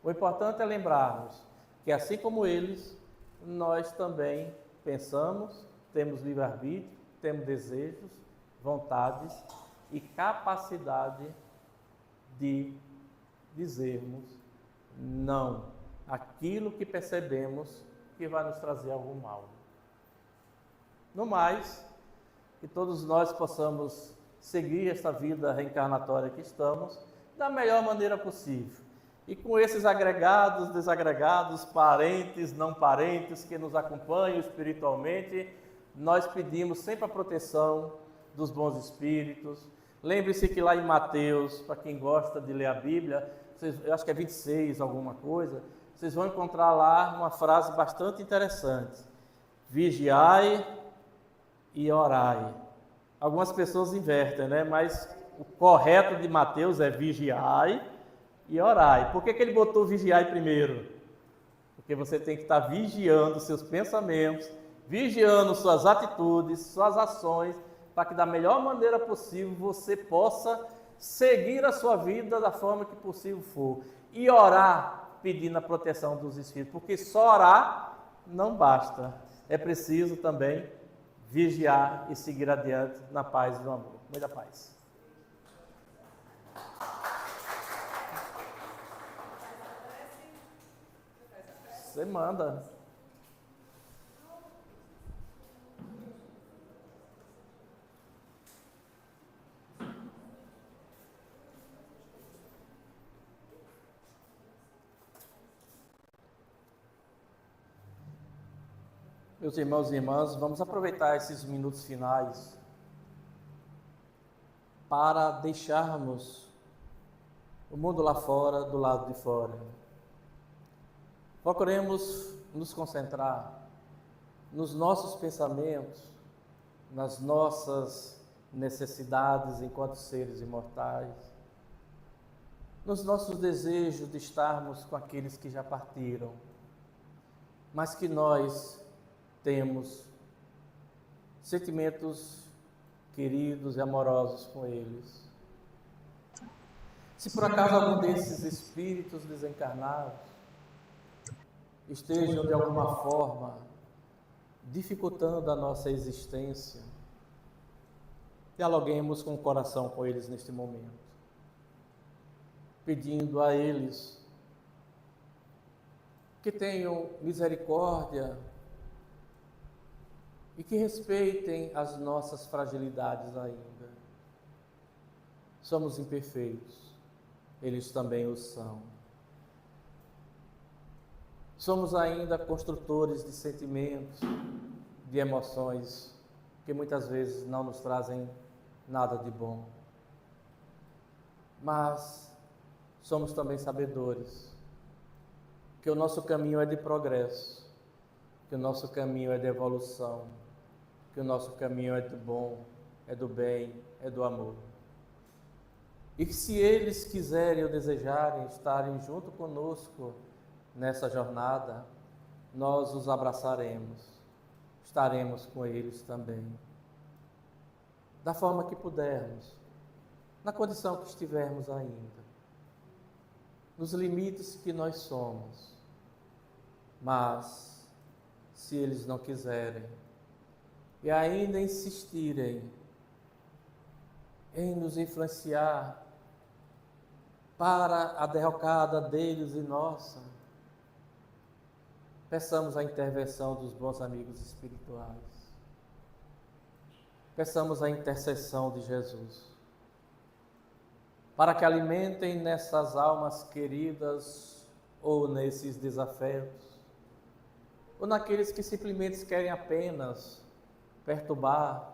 O importante é lembrarmos que, assim como eles, nós também pensamos, temos livre-arbítrio, temos desejos, vontades e capacidade de dizermos não àquilo que percebemos que vai nos trazer algum mal. No mais, que todos nós possamos seguir esta vida reencarnatória que estamos da melhor maneira possível. E com esses agregados, desagregados, parentes, não parentes que nos acompanham espiritualmente, nós pedimos sempre a proteção dos bons espíritos. Lembre-se que lá em Mateus, para quem gosta de ler a Bíblia, eu acho que é 26 alguma coisa, vocês vão encontrar lá uma frase bastante interessante. Vigiai e orai. Algumas pessoas invertem, né? Mas o correto de Mateus é vigiai e orai. Por que ele botou vigiai primeiro? Porque você tem que estar vigiando seus pensamentos, vigiando suas atitudes, suas ações, para que da melhor maneira possível você possa seguir a sua vida da forma que possível for. E orar pedindo a proteção dos espíritos, porque só orar não basta. É preciso também vigiar e seguir adiante na paz e no amor. Muita paz. Você manda. Meus irmãos e irmãs, vamos aproveitar esses minutos finais para deixarmos o mundo lá fora, do lado de fora. Procuremos nos concentrar nos nossos pensamentos, nas nossas necessidades enquanto seres imortais, nos nossos desejos de estarmos com aqueles que já partiram, mas que nós temos sentimentos queridos e amorosos com eles. Se por acaso algum desses espíritos desencarnados estejam de alguma forma dificultando a nossa existência, dialoguemos com o coração com eles neste momento, pedindo a eles que tenham misericórdia e que respeitem as nossas fragilidades ainda. Somos imperfeitos, eles também o são. Somos ainda construtores de sentimentos, de emoções, que muitas vezes não nos trazem nada de bom. Mas somos também sabedores que o nosso caminho é de progresso, que o nosso caminho é de evolução, que o nosso caminho é do bom, é do bem, é do amor. E que se eles quiserem ou desejarem estarem junto conosco nessa jornada, nós os abraçaremos, estaremos com eles também, da forma que pudermos, na condição que estivermos ainda, nos limites que nós somos. Mas, se eles não quiserem e ainda insistirem em nos influenciar para a derrocada deles e nossa, peçamos a intervenção dos bons amigos espirituais. Peçamos a intercessão de Jesus, para que alimentem nessas almas queridas, ou nesses desafetos, ou naqueles que simplesmente querem apenas perturbar,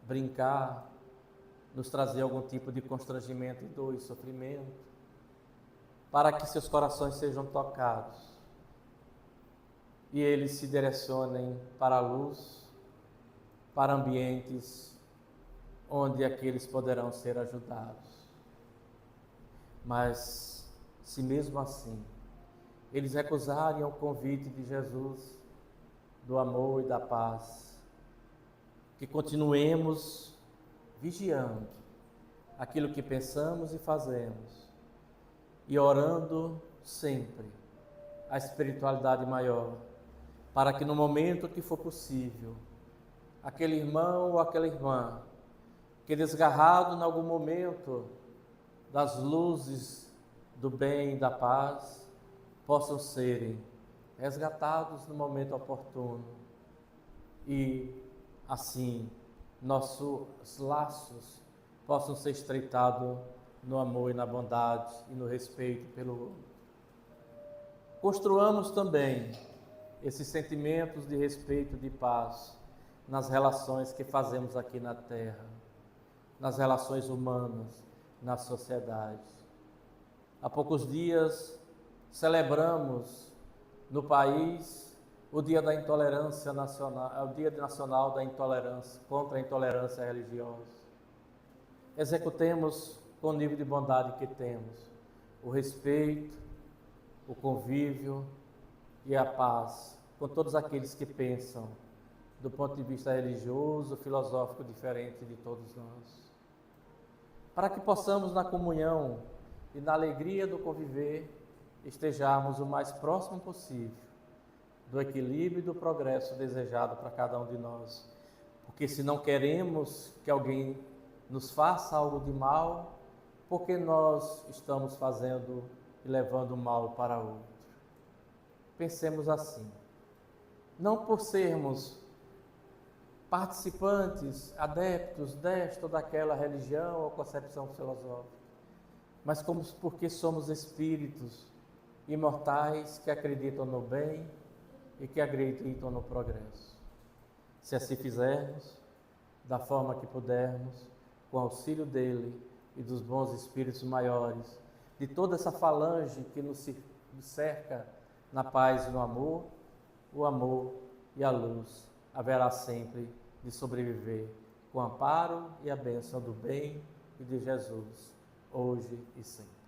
brincar, nos trazer algum tipo de constrangimento, dor e sofrimento, para que seus corações sejam tocados e eles se direcionem para a luz, para ambientes onde aqueles poderão ser ajudados. Mas, se mesmo assim eles recusarem o convite de Jesus, do amor e da paz, que continuemos vigiando aquilo que pensamos e fazemos e orando sempre a espiritualidade maior, para que no momento que for possível, aquele irmão ou aquela irmã que desgarrado em algum momento das luzes do bem e da paz, possam serem resgatados no momento oportuno e assim nossos laços possam ser estreitados no amor e na bondade e no respeito pelo outro. Construamos também esses sentimentos de respeito e de paz nas relações que fazemos aqui na Terra, nas relações humanas, na sociedade. Há poucos dias celebramos no país o Dia da Intolerância Nacional, o Dia Nacional da Intolerância, contra a intolerância religiosa. Executemos com o nível de bondade que temos, o respeito, o convívio, e a paz com todos aqueles que pensam do ponto de vista religioso, filosófico diferente de todos nós. Para que possamos, na comunhão e na alegria do conviver, estejarmos o mais próximo possível do equilíbrio e do progresso desejado para cada um de nós. Porque se não queremos que alguém nos faça algo de mal, porque nós estamos fazendo e levando mal para outro. Pensemos assim, não por sermos participantes, adeptos desta ou daquela religião ou concepção filosófica, mas como porque somos espíritos imortais que acreditam no bem e que acreditam no progresso. Se assim fizermos, da forma que pudermos, com o auxílio dele e dos bons espíritos maiores, de toda essa falange que nos cerca na paz e no amor, o amor e a luz haverá sempre de sobreviver com o amparo e a bênção do bem e de Jesus, hoje e sempre.